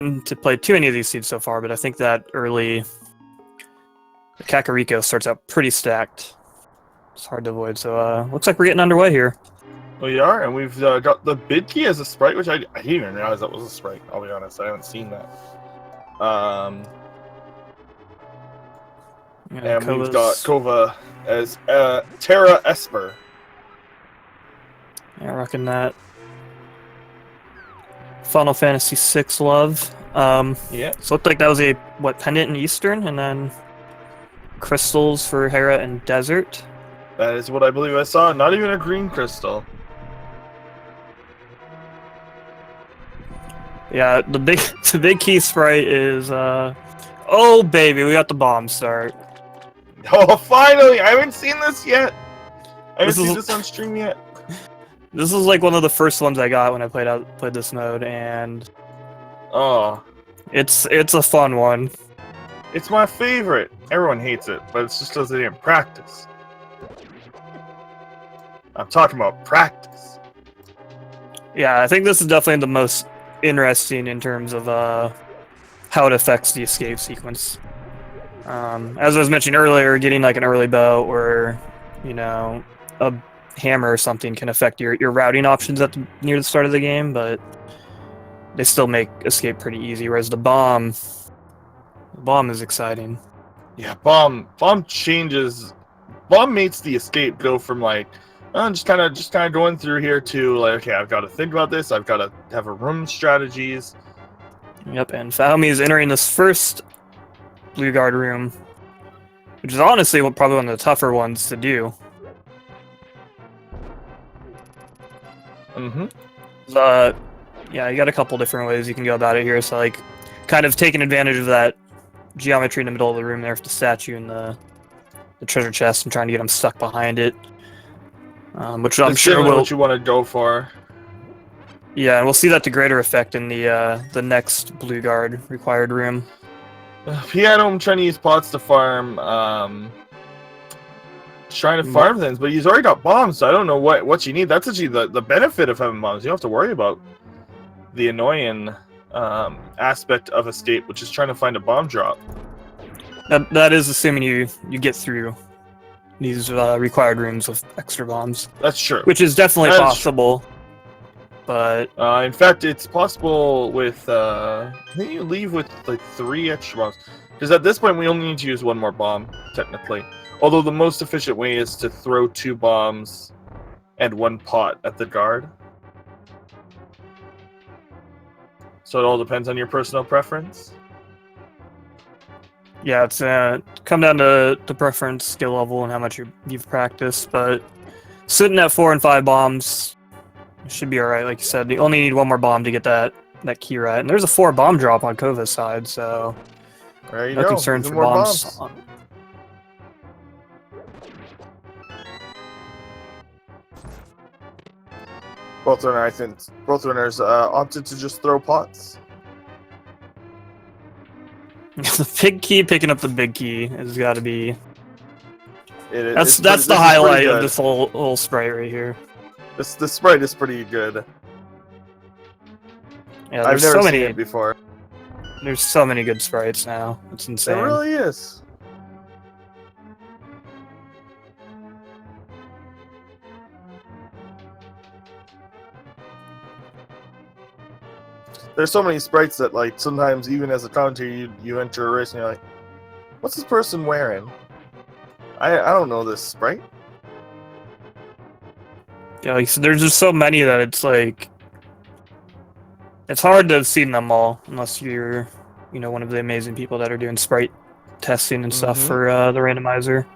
to play too many of these seeds so far, but I think that early the Kakariko starts out pretty stacked. It's hard to avoid, so looks like we're getting underway here. We are, and we've got the bid key as a sprite, which I didn't even realize that was a sprite. I'll be honest, I haven't seen that. And we've got Kova as Terra Esper. Yeah, rocking that Final Fantasy VI love. Yeah. So it looked like that was a pendant in Eastern, and then crystals for Hera and Desert. That is what I believe I saw. Not even a green crystal. Yeah, the big key sprite is oh baby, we got the bomb start. Oh, finally! I haven't seen this yet. I haven't seen this on stream yet. This is like one of the first ones I got when I played this mode, and oh, it's a fun one. It's my favorite. Everyone hates it, but it's just because they didn't practice. I'm talking about practice. Yeah, I think this is definitely the most interesting in terms of how it affects the escape sequence. As I was mentioning earlier, getting like an early bow or, you know, a hammer or something can affect your routing options near the start of the game, but they still make escape pretty easy. Whereas the bomb is exciting. Yeah, bomb changes. Bomb makes the escape go from like just kind of going through here to like, okay, I've got to think about this. I've got to have a room strategies. Yep, and PHatHome is entering this first blue guard room, which is honestly probably one of the tougher ones to do. Yeah, you got a couple different ways you can go about it here. So like, kind of taking advantage of that geometry in the middle of the room there for the statue and the treasure chest and trying to get them stuck behind it. Which I'm sure what you want to go for. Yeah, and we'll see that to greater effect in the next blue guard required room. PHatHome trying to use pots to farm, trying to farm things, but he's already got bombs, so I don't know what you need. That's actually the benefit of having bombs. You don't have to worry about the annoying aspect of escape, which is trying to find a bomb drop. That is assuming you get through these required rooms with extra bombs. That's true. Which is definitely possible. But in fact, it's possible with I think you leave with like 3 extra bombs, because at this point we only need to use 1 more bomb technically. Although the most efficient way is to throw 2 bombs and 1 pot at the guard. So it all depends on your personal preference. Yeah, it's come down to preference, skill level, and how much you've practiced. But sitting at 4 and 5 bombs should be alright. Like you said, you only need 1 more bomb to get that key right. And there's a 4 bomb drop on Kova's side, so no concern for bombs. Both runners opted to just throw pots. The big key picking up the big key has got to be. That's the highlight of this whole sprite right here. The sprite is pretty good. Yeah, I've never seen it before. There's so many good sprites now. It's insane. It really is. There's so many sprites that, like, sometimes even as a commentator, you enter a race and you're like, what's this person wearing? I don't know this sprite. Yeah, like, so there's just so many that it's like, it's hard to have seen them all unless you're, you know, one of the amazing people that are doing sprite testing and stuff for the randomizer.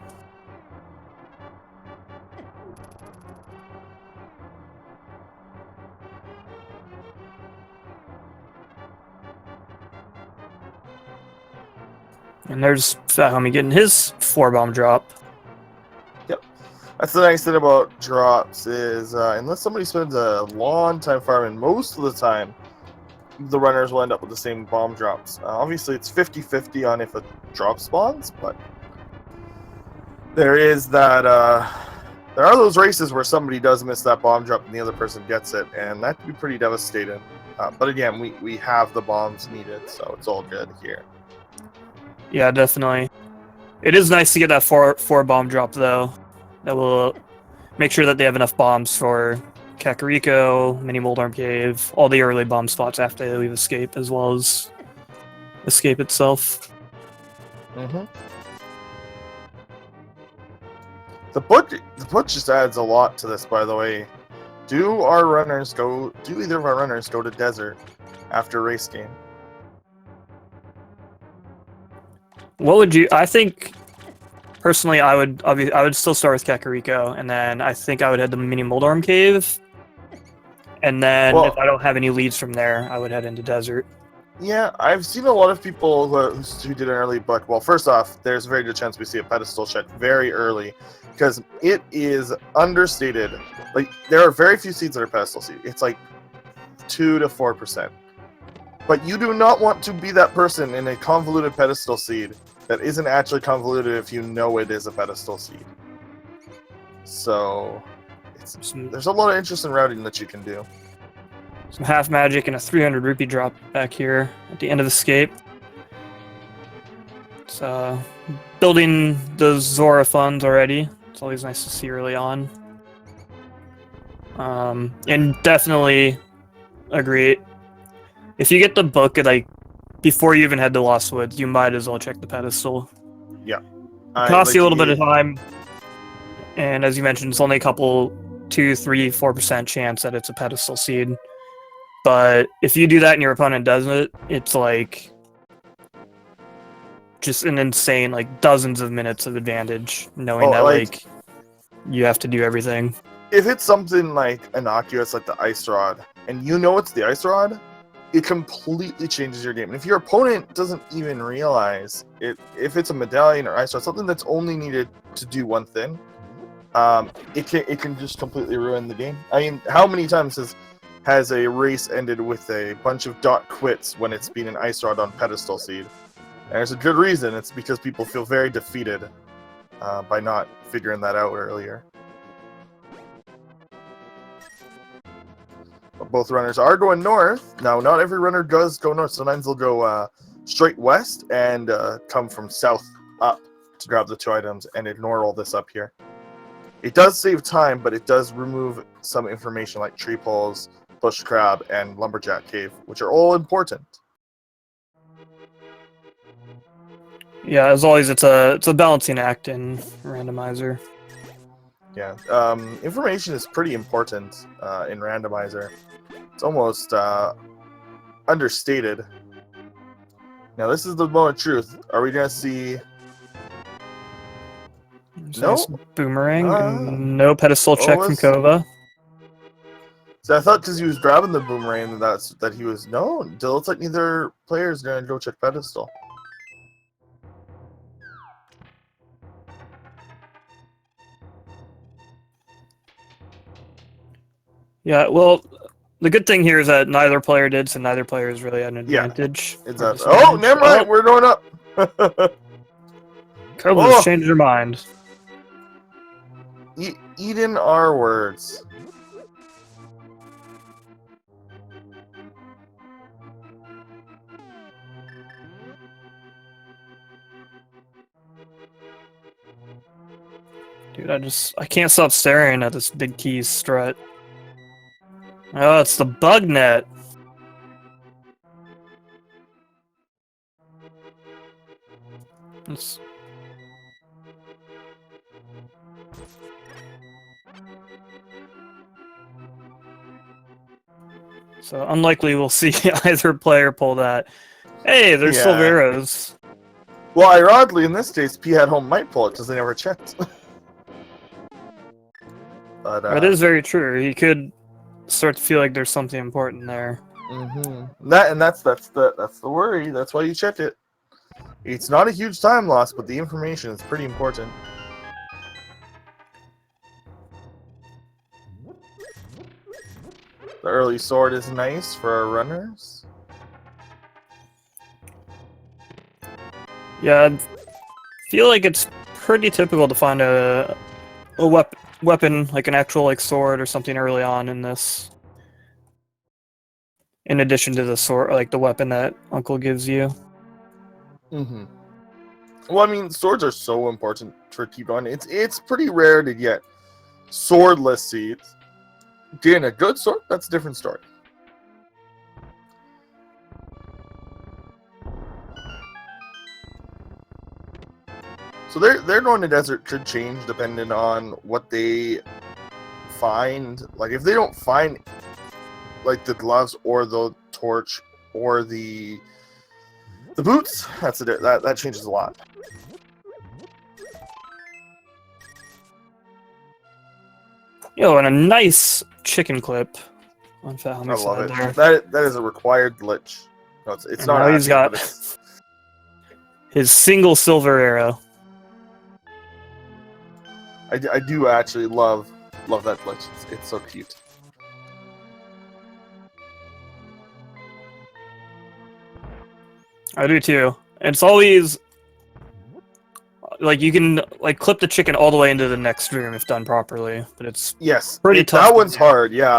And there's PHatHome getting his 4 bomb drop. Yep. That's the nice thing about drops is, unless somebody spends a long time farming, most of the time, the runners will end up with the same bomb drops. Obviously, it's 50-50 on if a drop spawns, but there is that, there are those races where somebody does miss that bomb drop and the other person gets it, and that can be pretty devastating. But again, we have the bombs needed, so it's all good here. Yeah, definitely. It is nice to get that four bomb drop though. That will make sure that they have enough bombs for Kakariko, Mini Moldarm Cave, all the early bomb spots after they leave Escape, as well as Escape itself. Mm-hmm. The book just adds a lot to this, by the way. Do either of our runners go to desert after race game? What would you? I think personally, I would still start with Kakariko, and then I think I would head to Mini Moldarm Cave, and then if I don't have any leads from there, I would head into desert. Yeah, I've seen a lot of people who did an early book. Well, first off, there's a very good chance we see a pedestal check very early, because it is understated. Like, there are very few seeds that are pedestal seed. It's like 2 to 4%. But you do not want to be that person in a convoluted pedestal seed that isn't actually convoluted if you know it is a pedestal seed. So, there's a lot of interesting routing that you can do. Some half magic and a 300 rupee drop back here at the end of Escape. It's building those Zora funds already. It's always nice to see early on. And definitely agree. If you get the book like before you even head to Lost Woods, you might as well check the pedestal. Yeah. It costs you a little bit of time, and as you mentioned, it's only a couple 2, 3, 4% chance that it's a pedestal seed. But if you do that and your opponent doesn't, it's like just an insane, like dozens of minutes of advantage, knowing that like you have to do everything. If it's something like innocuous, like the Ice Rod, and you know it's the Ice Rod, it completely changes your game. And if your opponent doesn't even realize it, if it's a medallion or Ice Rod, something that's only needed to do one thing, it can just completely ruin the game. I mean, how many times has a race ended with a bunch of dot quits when it's been an Ice Rod on pedestal seed? And there's a good reason. It's because people feel very defeated by not figuring that out earlier. But both runners are going north. Now, not every runner does go north. Sometimes they'll go straight west and come from south up to grab the 2 items and ignore all this up here. It does save time, but it does remove some information like tree poles, bush crab, and lumberjack cave, which are all important. Yeah, as always, it's a balancing act in Randomizer. Yeah, information is pretty important in Randomizer. It's almost understated. Now, this is the moment of truth. Are we going to see... No? Nice boomerang, and no pedestal check from Kova. So I thought because he was grabbing the boomerang that he was... No, it looks like neither player is going to go check pedestal. Yeah, well, the good thing here is that neither player did, so neither player is really at an advantage. Yeah, exactly. Oh, never mind, we're going up! Kova's changed her mind. Eden our words. Dude, I can't stop staring at this big keys strut. Oh, it's the bug net. So unlikely we'll see either player pull that. Hey, there's Silveros. Well, ironically, in this case, PHatHome might pull it because they never checked. But that is very true. He could start to feel like there's something important there. Mm-hmm. That's the worry. That's why you check it. It's not a huge time loss, but the information is pretty important. The early sword is nice for our runners. Yeah, I feel like it's pretty typical to find a weapon like an actual sword or something early on in this. in addition to the sword, like the weapon that Uncle gives you. Mm-hmm. Well, I mean, swords are so important for keep on. It's pretty rare to get swordless seeds. Getting a good sword, that's a different story. So their going to desert could change depending on what they find. Like if they don't find like the gloves or the torch or the boots, that changes a lot. Yo, and a nice chicken clip on I love side it. there. That is a required glitch. No, it's And not. now he's active, got but it's... his single silver arrow. I do actually love that glitch. It's so cute. I do too. It's always like you can like clip the chicken all the way into the next room if done properly, but it's pretty tough. That one's hard. Yeah,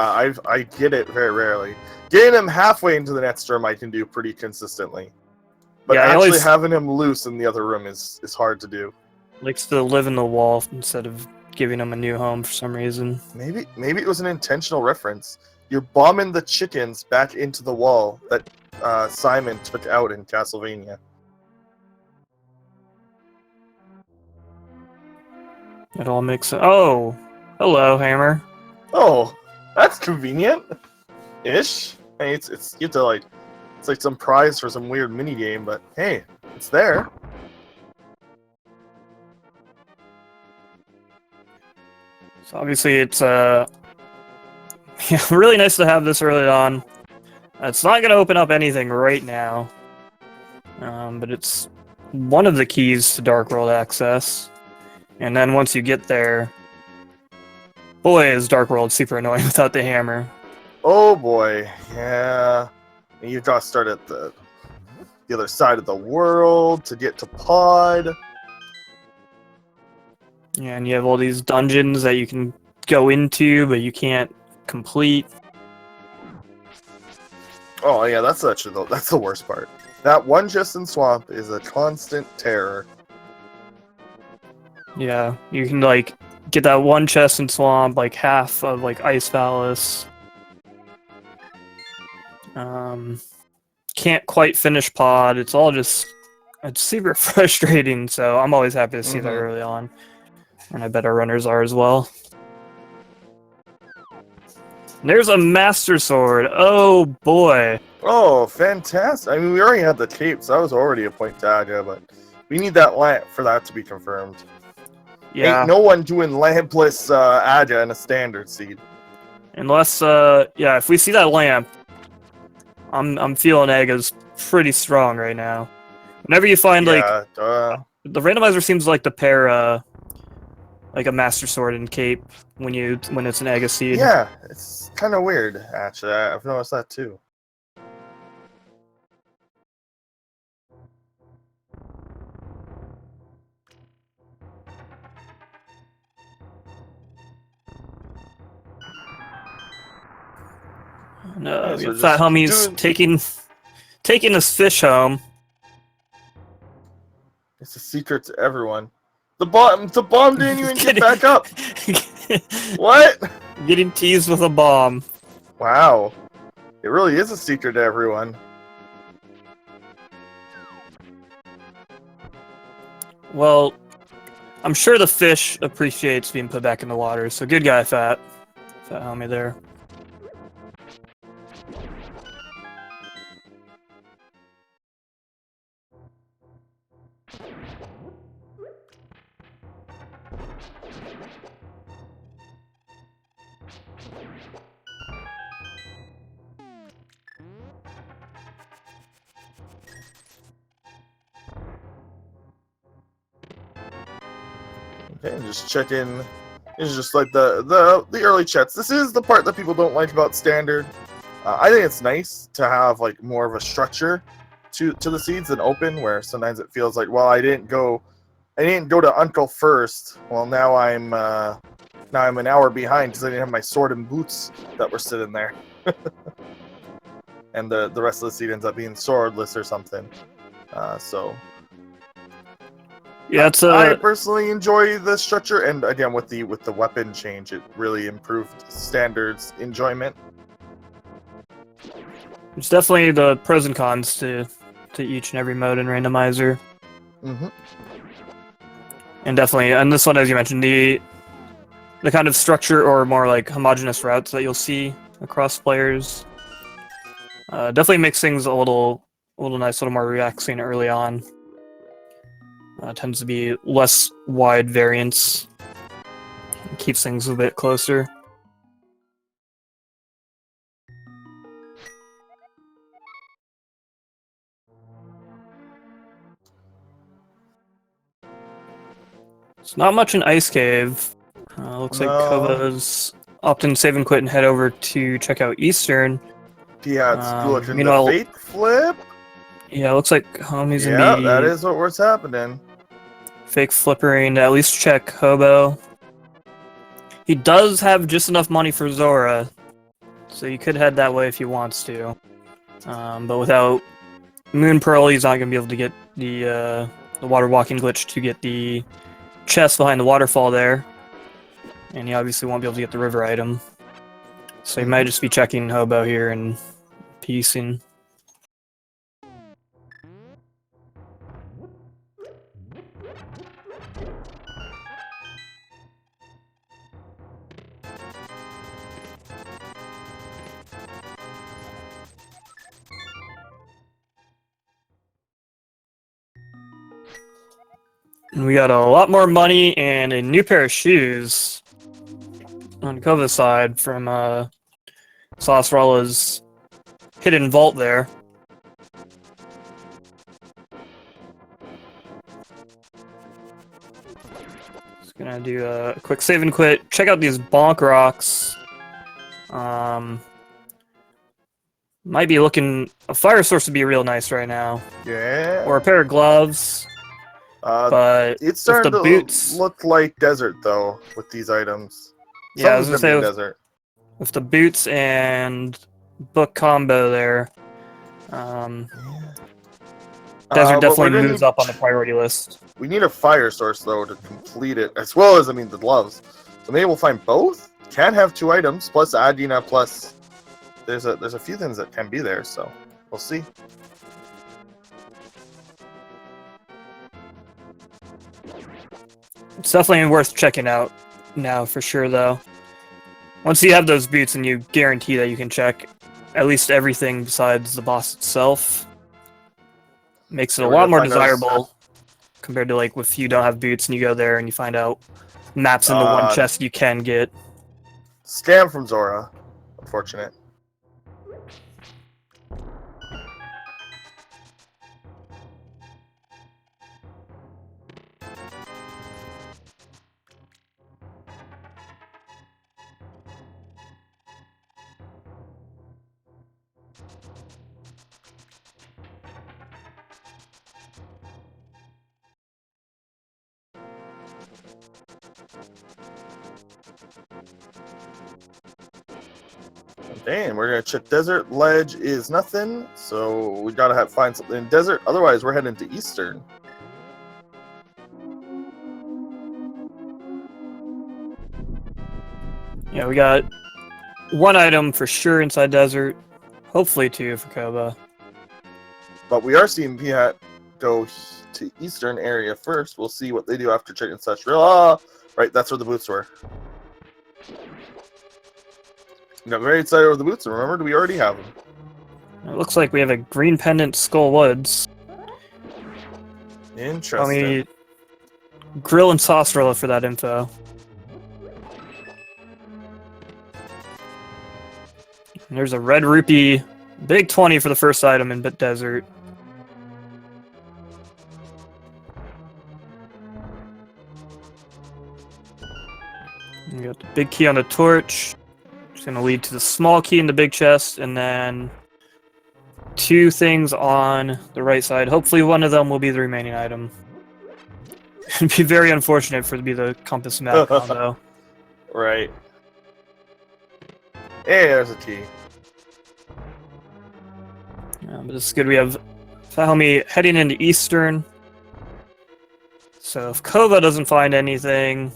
I get it very rarely. Getting him halfway into the next room, I can do pretty consistently. But yeah, actually having him loose in the other room is hard to do. Likes to live in the wall instead of giving him a new home for some reason. Maybe it was an intentional reference. You're bombing the chickens back into the wall that Simon took out in Castlevania. It all makes sense. Oh, hello, Hammer. Oh, that's convenient. Ish. Hey, it's you have to like, it's like some prize for some weird mini game, but hey, it's there. So obviously it's really nice to have this early on. It's not going to open up anything right now, but it's one of the keys to Dark World access. And then once you get there, boy, is Dark World super annoying without the hammer. Oh boy, yeah. You've got to start at the other side of the world to get to Pod. Yeah, and you have all these dungeons that you can go into, but you can't complete. Oh yeah, that's the worst part. That one chest in Swamp is a constant terror. Yeah, you can like get that one chest in Swamp, like half of like Ice Palace. Can't quite finish Pod. It's super frustrating. So I'm always happy to see that early on, and I bet our runners are as well. There's a Master Sword. Oh boy. Oh, fantastic! I mean, we already had the tape, so that was already a point to Aja, but we need that lamp for that to be confirmed. Yeah. Ain't no one doing lampless Aja in a standard seed. Unless, yeah, if we see that lamp, I'm feeling Aga's pretty strong right now. Whenever you find like the randomizer seems like to pair like a Master Sword and Cape when it's an Aga seed. Yeah, it's kind of weird actually. I've noticed that too. No, Yeah, so PHatHome666 taking his fish home. It's a secret to everyone. The bomb didn't even get back up. What? Getting teased with a bomb. Wow. It really is a secret to everyone. Well, I'm sure the fish appreciates being put back in the water, so good guy, PHatHome there. Okay, just check in. It's just like the early chats. This is the part that people don't like about standard. I think it's nice to have like more of a structure to the seeds than open, where sometimes it feels like, well, I didn't go to Uncle first. Well, now I'm an hour behind because I didn't have my sword and boots that were sitting there. and the rest of the seed ends up being swordless or something. So Yeah, it's I a personally enjoy the structure, and again with the weapon change, it really improved standards enjoyment. it's definitely the pros and cons to each and every mode in Randomizer. Mm-hmm. And definitely, and this one, as you mentioned, the kind of structure or more like homogeneous routes that you'll see across players definitely makes things a little nice, a little more relaxing early on. Tends to be less wide variance, keeps things a bit closer. It's not much in Ice Cave. Looks like No. Kova's often save and quit and head over to check out Eastern. PHat's looking to Meanwhile, fake flip. yeah, looks like Homie's Yeah, gonna be that is what's happening. fake flippering to at least check Hobo. He does have just enough money for Zora, so he could head that way if he wants to. But without Moon Pearl, he's not gonna be able to get the water walking glitch to get the chest behind the waterfall there, and he obviously won't be able to get the river item. So he might just be checking Hobo here and piecing. And we got a lot more money and a new pair of shoes on Kova's side from Sasrala's hidden vault there. Just gonna do a quick save and quit. Check out these bonk rocks. Might be looking. A fire source would be real nice right now. Yeah. Or a pair of gloves. But it's starting the to boots, look like desert though with these items. yeah, I was Something's gonna gonna be say desert. with the boots and book combo there, desert But definitely we're gonna moves need, up on the priority list. we need a fire source though to complete it, as well as the gloves. So maybe we'll find both. Can have 2 items plus Adina plus. There's a few things that can be there, so we'll see. It's definitely worth checking out now for sure, though. Once you have those boots and you guarantee that you can check at least everything besides the boss itself, makes it a lot more desirable compared to like if you don't have boots and you go there and you find out maps in the one chest you can get. Scam from Zora. Unfortunate. Damn, we're gonna check desert. Ledge is nothing, so we gotta find something in desert. Otherwise, we're heading to Eastern. Yeah, we got 1 item for sure inside desert, hopefully 2 for Koba. But we are seeing PHat go to Eastern area first. We'll see what they do after checking such real. Right, that's where the boots were. Got very excited over the boots, and remember, we already have them. It looks like we have a green pendant Skull Woods. Interesting. Grill and Saucerella for that info. And there's a red rupee, big 20 for the first item in Bit Desert. We got the big key on the torch. It's gonna lead to the small key in the big chest, and then 2 things on the right side. Hopefully one of them will be the remaining item. It'd be very unfortunate for it to be the compass map combo. Right. Hey, there's a key. But this is good. We have PHatHome heading into Eastern. So if Kova doesn't find anything,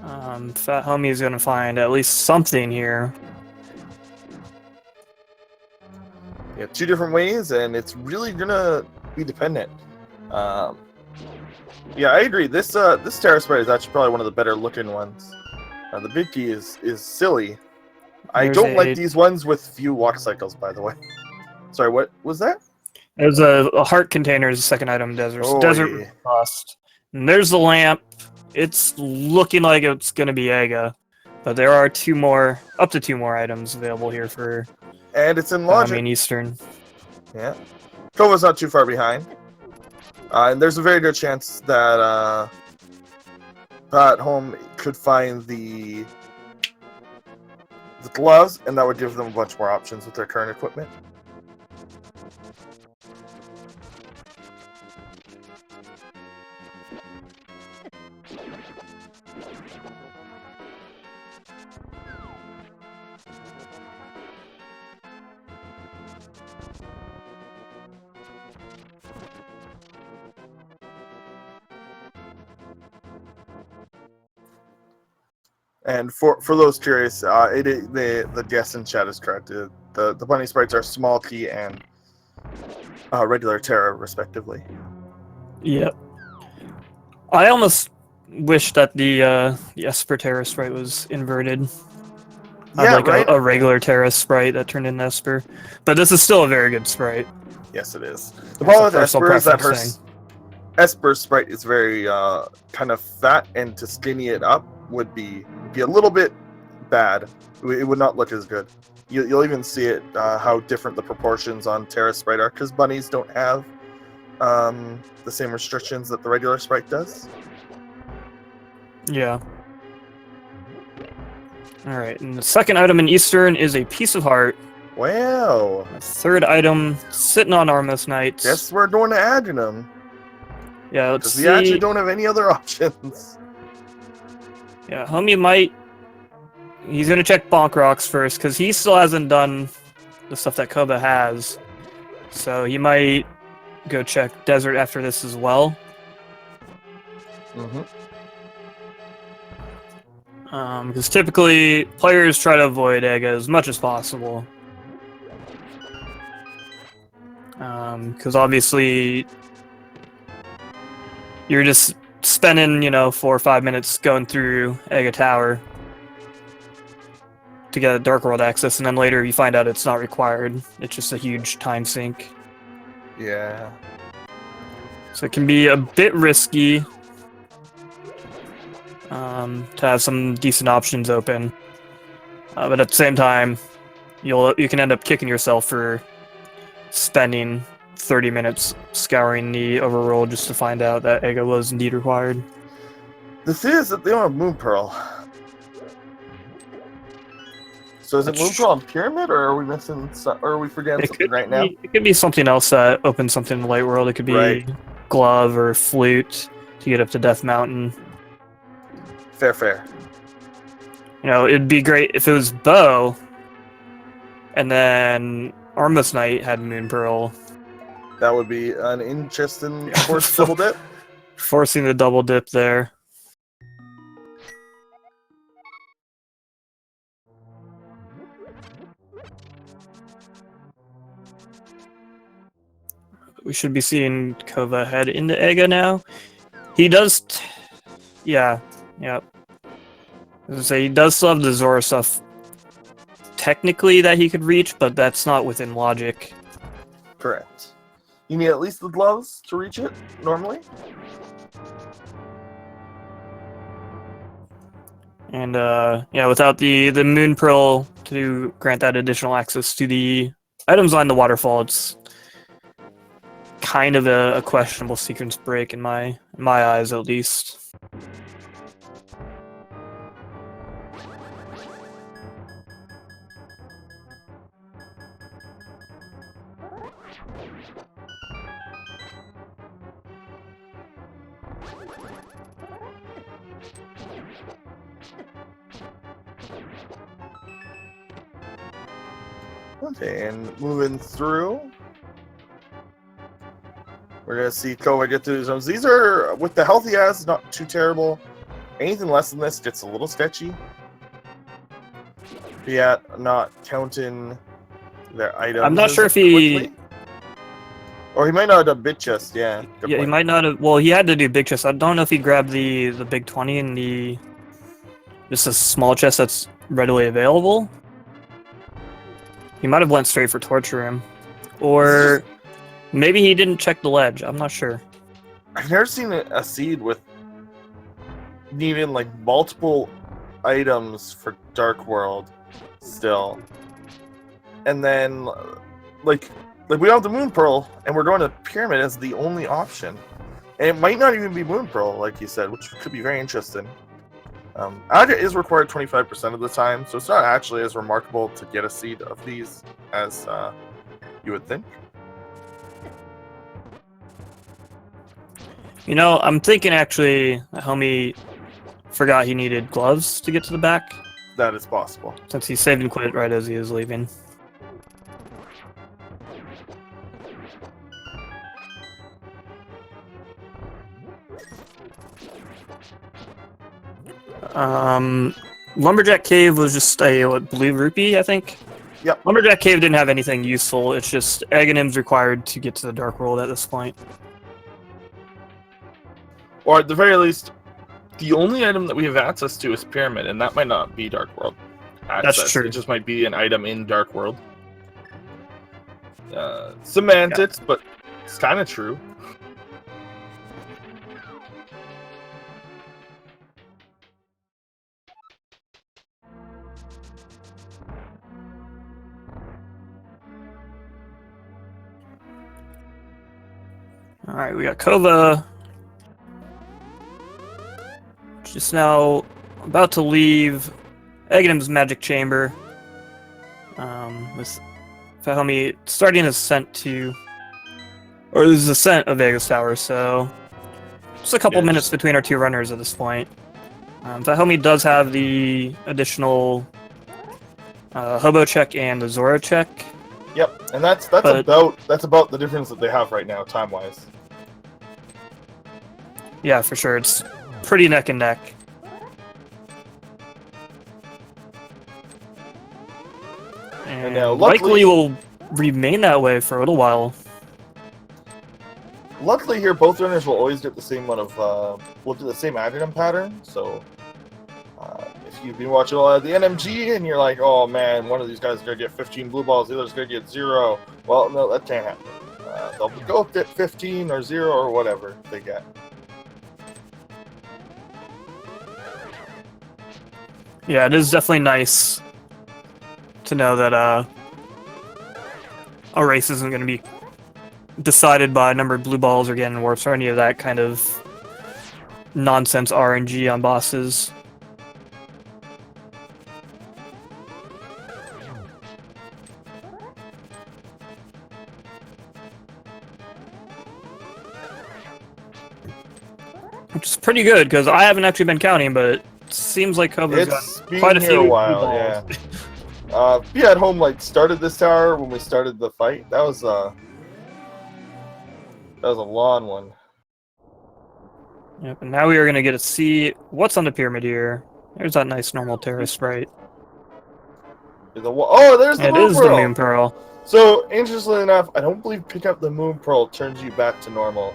PHatHome is going to find at least something here. Yeah, 2 different ways, and it's really gonna be dependent. Yeah, I agree. This Terra Sprite is actually probably one of the better looking ones. The big key is silly. I don't like these ones with few walk cycles, by the way. Sorry, what was that? There's a heart container as a second item, desert Yeah. bust. And there's the lamp. It's looking like it's gonna be Ega, but there are up to two more items available here for. And it's in logic. Eastern. Yeah, Kova's not too far behind, and there's a very good chance that PHatHome could find the gloves, and that would give them a bunch more options with their current equipment. And for those curious, the guess in chat is correct. The bunny sprites are small key and regular Terra, respectively. Yep. I almost wish that the Esper Terra sprite was inverted. Yeah, like right? a regular Terra sprite that turned into Esper. But this is still a very good sprite. Yes, it is. The problem with Esper is that her thing. Esper sprite is very kind of fat, and to skinny it up would be a little bit bad. It would not look as good. You'll even see it how different the proportions on Terra sprite are, because bunnies don't have the same restrictions that the regular sprite does. Yeah. Alright, and the second item in Eastern is a piece of heart. Wow. A third item sitting on Armos Knights. Guess we're going to Agenum. Yeah, let's see. We actually don't have any other options. Yeah, Homie might... He's going to check Bonk Rocks first, because he still hasn't done the stuff that Kova has. So he might go check Desert after this as well. Mm-hmm. Because typically, players try to avoid Ega as much as possible. Because obviously, you're just spending, 4 or 5 minutes going through Ega Tower to get a Dark World access, and then later you find out it's not required. It's just a huge time sink. Yeah. So it can be a bit risky to have some decent options open, but at the same time, you can end up kicking yourself for spending 30 minutes scouring the overworld just to find out that Ega was indeed required. The thing is that they don't have Moon Pearl. So is it Moon Pearl and Pyramid, or are we missing? Or are we forgetting something right now? It could be something else that opens something in the Light World. It could be Glove or Flute to get up to Death Mountain. Fair. It'd be great if it was Bow, and then Armos Knight had Moon Pearl. That would be an interesting forced double dip. Forcing the double dip there. We should be seeing Kova head into Ega now. He does... Yep. As I say, he does still have the Zora stuff technically that he could reach, but that's not within logic. Correct. You need at least the gloves to reach it, normally. And, without the Moon Pearl to grant that additional access to the items on the waterfall, it's kind of a questionable sequence break in my eyes, at least. Okay, and moving through, we're gonna see Kova get through the zones. These are, with the health he has, not too terrible. Anything less than this gets a little sketchy. Yeah, not counting their items. I'm not sure if quickly. Or he might not have done bit chest, yeah. Yeah, he might not have. Well, he had to do big chest. I don't know if he grabbed the big 20 and the just a small chest that's readily available. He might have went straight for torture room, or maybe he didn't check the ledge. I'm not sure. I've never seen a seed with needing like multiple items for Dark World still, and then like we don't have the Moon Pearl, and we're going to Pyramid as the only option, and it might not even be Moon Pearl, like you said, which could be very interesting. Agra is required 25% of the time, so it's not actually as remarkable to get a seed of these as you would think. You know, I'm thinking actually, homie forgot he needed gloves to get to the back. That is possible. Since he saved and quit right as he was leaving. Lumberjack Cave was just a blue rupee, I think. Yep. Lumberjack Cave didn't have anything useful. It's just Aghanim's required to get to the Dark World at this point. Or at the very least, the only item that we have access to is Pyramid, and that might not be Dark World access. That's true. It just might be an item in Dark World. Semantics, yeah. But it's kind of true. Alright, we got Kova. Just now about to leave Aghanim's magic chamber. With PHatHome starting his ascent to... Or this is ascent of Vegas Tower, so... Just a couple minutes between our two runners at this point. PHatHome does have the additional Hobo check and the Zora check. Yep, and that's about the difference that they have right now, time-wise. Yeah, for sure. It's pretty neck and neck. And likely will remain that way for a little while. Luckily here, both runners will always get the same amount of, will do the same addendum pattern, so if you've been watching a lot of the NMG and you're like, oh man, one of these guys is going to get 15 blue balls, the other's going to get 0, well, no, that can't happen. They'll go get 15 or 0 or whatever they get. Yeah, it is definitely nice to know that a race isn't going to be decided by a number of blue balls or Ganon warps or any of that kind of nonsense RNG on bosses. Which is pretty good, because I haven't actually been counting, but it seems like Kova's got quite a few a while, yeah. PHatHome like started this tower when we started the fight. That was a long one. Yep, and now we are going to get to see what's on the pyramid here. There's that nice normal terrace sprite. Oh, there's the Moon Pearl! It is the Moon Pearl. So, interestingly enough, I don't believe picking up the Moon Pearl turns you back to normal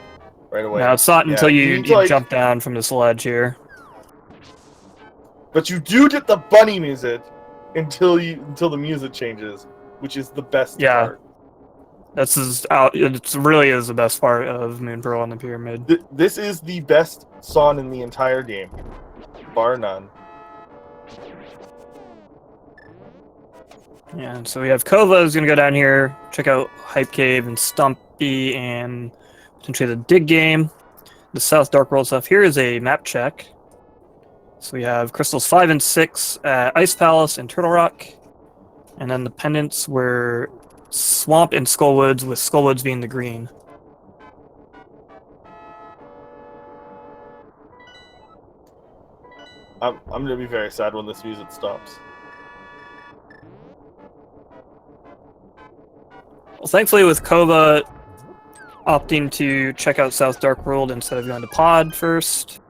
right away. No, it's not until you jump down from this ledge here. But you do get the bunny music until the music changes, which is the best part. It really is the best part of Moon Pearl on the pyramid. This is the best song in the entire game, bar none. Yeah, so we have Kova who's gonna go down here, check out Hype Cave and Stumpy and potentially the Dig Game. The South Dark World stuff. Here is a map check. So we have crystals 5 and 6 at Ice Palace and Turtle Rock. And then the pendants were Swamp and Skullwoods, with Skullwoods being the green. I'm gonna be very sad when this music stops. Well, thankfully with Kova opting to check out South Dark World instead of going to Pod first,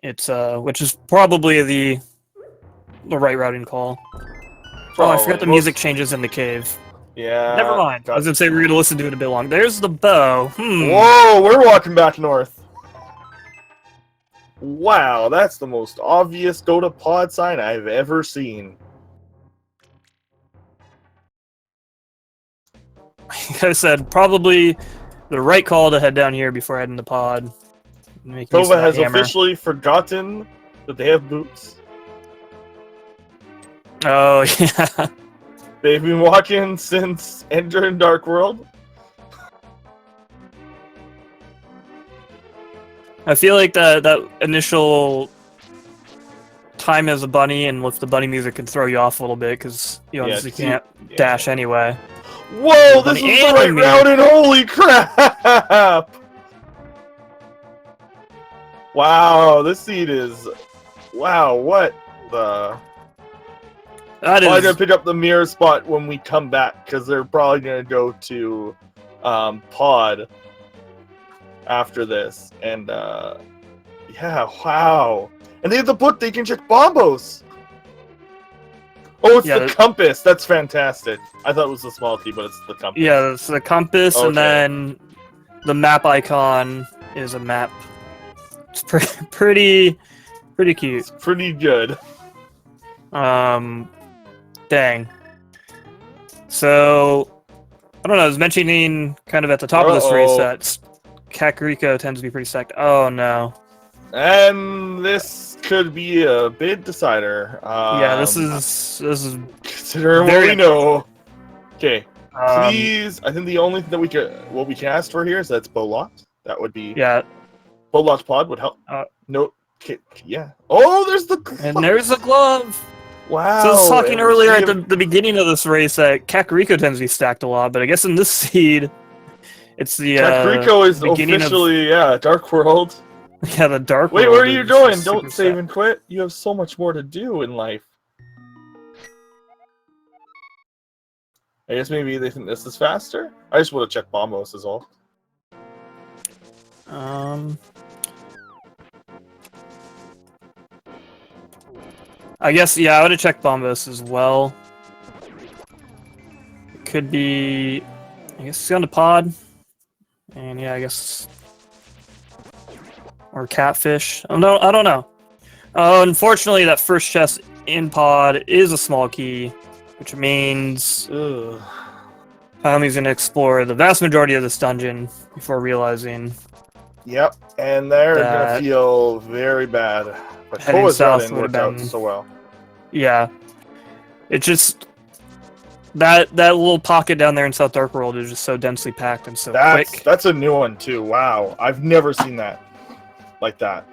it's which is probably the right routing call. Oh, I forgot the music changes in the cave. Yeah. Never mind. I was gonna say we're gonna listen to it a bit long. There's the bow. Whoa, we're walking back north. Wow, that's the most obvious go to pod sign I've ever seen. Like I said, probably the right call to head down here before heading to pod. Kova has officially forgotten that they have boots. Oh, yeah. They've been walking since entering Dark World. I feel like that initial time as a bunny and with the bunny music can throw you off a little bit because you obviously can't dash anyway. Whoa, this is the right route and holy crap! Wow, this seed is... Wow, what the... That is... I'm going to pick up the mirror spot when we come back because they're probably going to go to pod after this. And yeah, wow. And they have the book, they can check bombos! Oh, it's the compass. That's fantastic. I thought it was the small key, but it's the compass. Yeah, it's the compass, and then the map icon is a map. It's pretty cute. It's pretty good. Dang. So, I don't know, I was mentioning kind of at the top of this race that Kakariko tends to be pretty stacked. Oh, no. And this could be a big decider. Yeah, this is considering what we know. Okay, please. I think the only thing that we can ask for here is that's bow locked. That would be bow locked pod would help. No, yeah. Oh, there's the glove. And there's the glove. Wow. So I was talking earlier at the beginning of this race that Kakariko tends to be stacked a lot, but I guess in this seed, it's the Kakariko is officially Dark World. Yeah, the Dark World. Wait, where are you going? Don't save and quit. You have so much more to do in life. I guess maybe they think this is faster? I just want to check bombos is all. I guess, yeah, I would have checked bombos as well. It could be... I guess it's on to pod. And yeah, I guess... Or catfish. Oh, no, I don't know. Unfortunately, that first chest in pod is a small key, which means Tommy's going to explore the vast majority of this dungeon before realizing. Yep, and they're going to feel very bad. But Kova's running worked out so well. Yeah. It's just... That little pocket down there in South Dark World is just so densely packed and so quick. That's a new one, too. Wow. I've never seen that. Like that.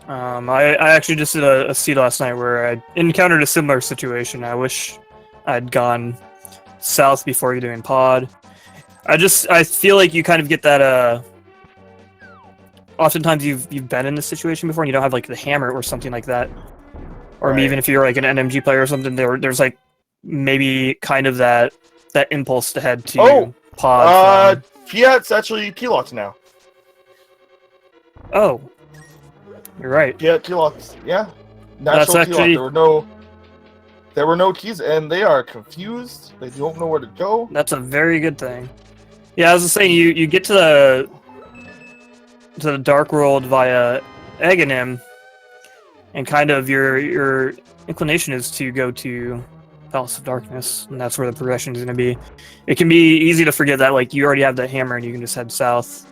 I actually just did a seed last night where I encountered a similar situation. I wish I'd gone south before doing pod. I feel like you kind of get that oftentimes you've been in this situation before and you don't have like the hammer or something like that. Or even if you're like an NMG player or something, there's like maybe kind of that impulse to head to pod. PHat's actually key-locked now. Oh. You're right. PHat key-locked, yeah. Natural key-lock. There were no keys, and they are confused. They don't know where to go. That's a very good thing. Yeah, I was saying, you get to the Dark World via Ganon, and kind of your inclination is to go to Palace of Darkness, and that's where the progression is going to be. It can be easy to forget that, like, you already have the hammer and you can just head south.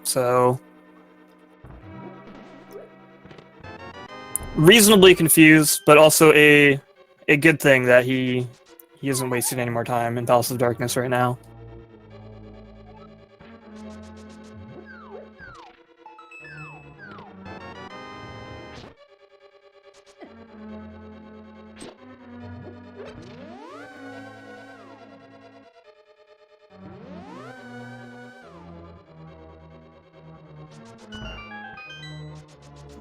So... reasonably confused, but also a good thing that he isn't wasting any more time in Palace of Darkness right now.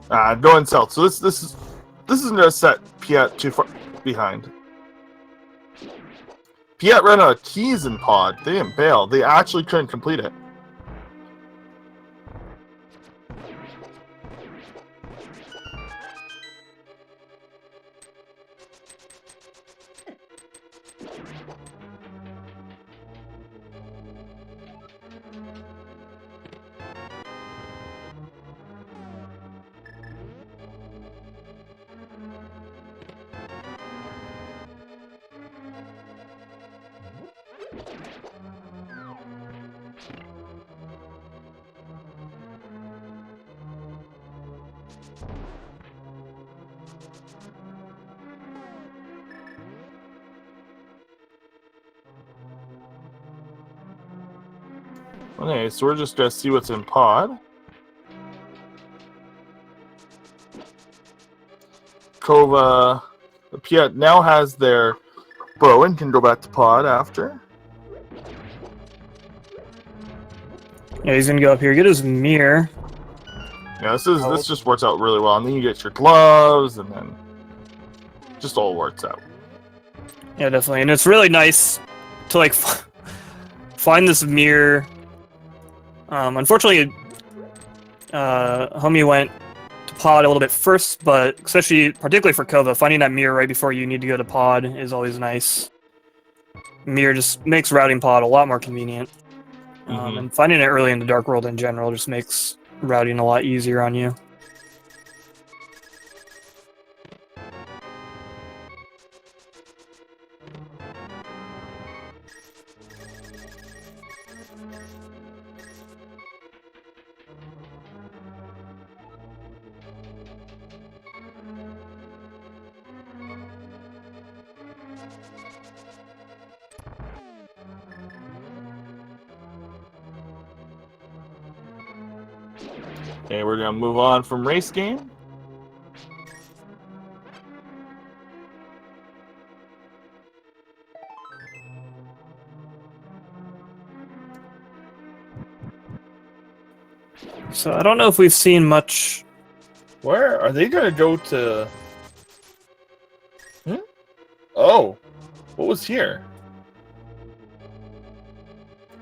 Going south. So this isn't gonna set Phat too far behind. Phat ran out of keys in pod. They didn't bail. They actually couldn't complete it. Okay, so we're just gonna see what's in pod. Phat now has their bow and can go back to pod after. Yeah, he's gonna go up here, get his mirror. Yeah, this just works out really well, and then you get your gloves, and then just all works out. Yeah, definitely, and it's really nice to like find this mirror. Unfortunately, Homie went to pod a little bit first, but particularly for Kova, finding that mirror right before you need to go to pod is always nice. Mirror just makes routing pod a lot more convenient. And finding it early in the Dark World in general just makes routing a lot easier on you. Okay, we're gonna move on from race game. So I don't know if we've seen much. Where are they gonna go to? Oh, what was here?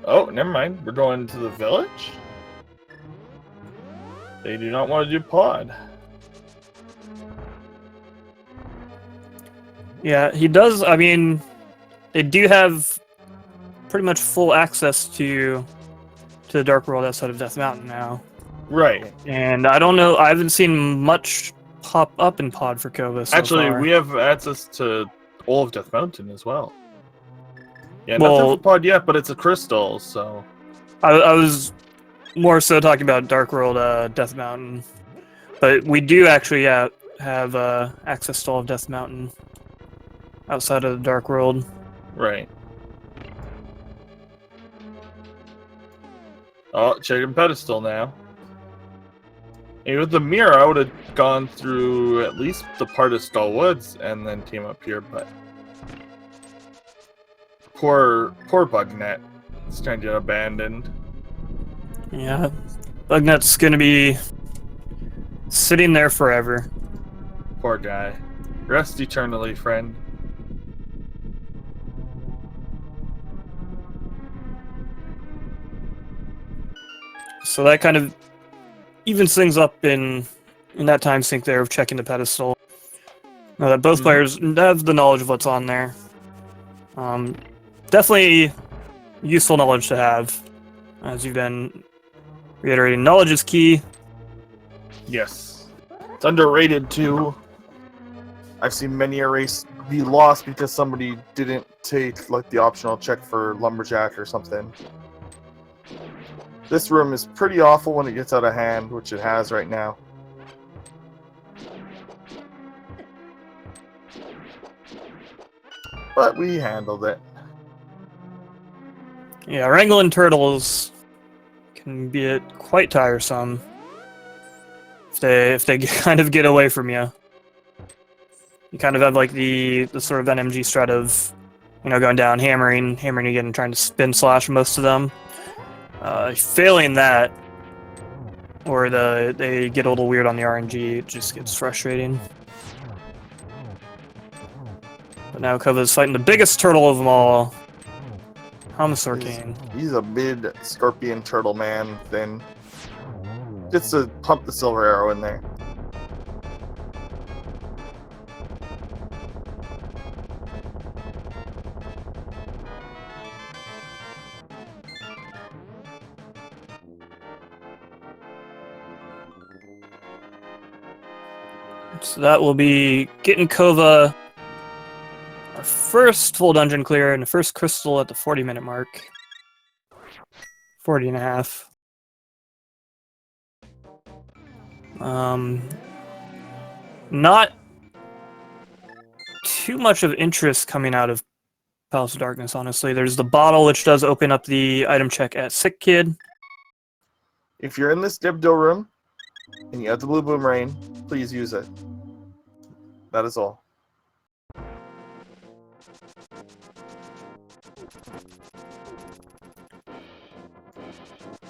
Oh, never mind. We're going to the village? They do not want to do pod. Yeah, he does. I mean, they do have pretty much full access to the Dark World outside of Death Mountain now. Right. And I don't know. I haven't seen much pop up in pod for Kova so Actually, far. we have access to all of Death Mountain as well. Yeah, Well, nothing for pod yet, but it's a crystal, so... I was more so talking about Dark World, Death Mountain. But we do actually have access to all of Death Mountain outside of the Dark World. Right. Oh, checking pedestal now. Hey, with the mirror, I would have gone through at least the part of Skull Woods and then came up here, but... Poor Bugnet. It's trying to get abandoned. Yeah, Bugnet's gonna be sitting there forever. Poor guy. Rest eternally, friend. So that kind of evens things up in that time sink there of checking the pedestal. Now that both players have the knowledge of what's on there. Definitely useful knowledge to have, as you've been reiterating. Knowledge is key. Yes. It's underrated, too. I've seen many a race be lost because somebody didn't take, like, the optional check for Lumberjack or something. This room is pretty awful when it gets out of hand, which it has right now. But we handled it. Yeah, wrangling turtles can be quite tiresome if they kind of get away from you. You kind of have like the sort of NMG strat of, you know, going down, hammering again, and trying to spin slash most of them. Failing that, or they get a little weird on the RNG, it just gets frustrating. But now Kova's fighting the biggest turtle of them all, Homsaur King. He's a mid scorpion turtle man thing. Just to pump the silver arrow in there. So that will be getting Kova our first full dungeon clear and the first crystal at the 40-minute mark. 40 and a half. Not too much of interest coming out of Palace of Darkness, honestly. There's the bottle, which does open up the item check at Sick Kid. If you're in this Dibdo room and you have the blue boomerang, please use it. That is all.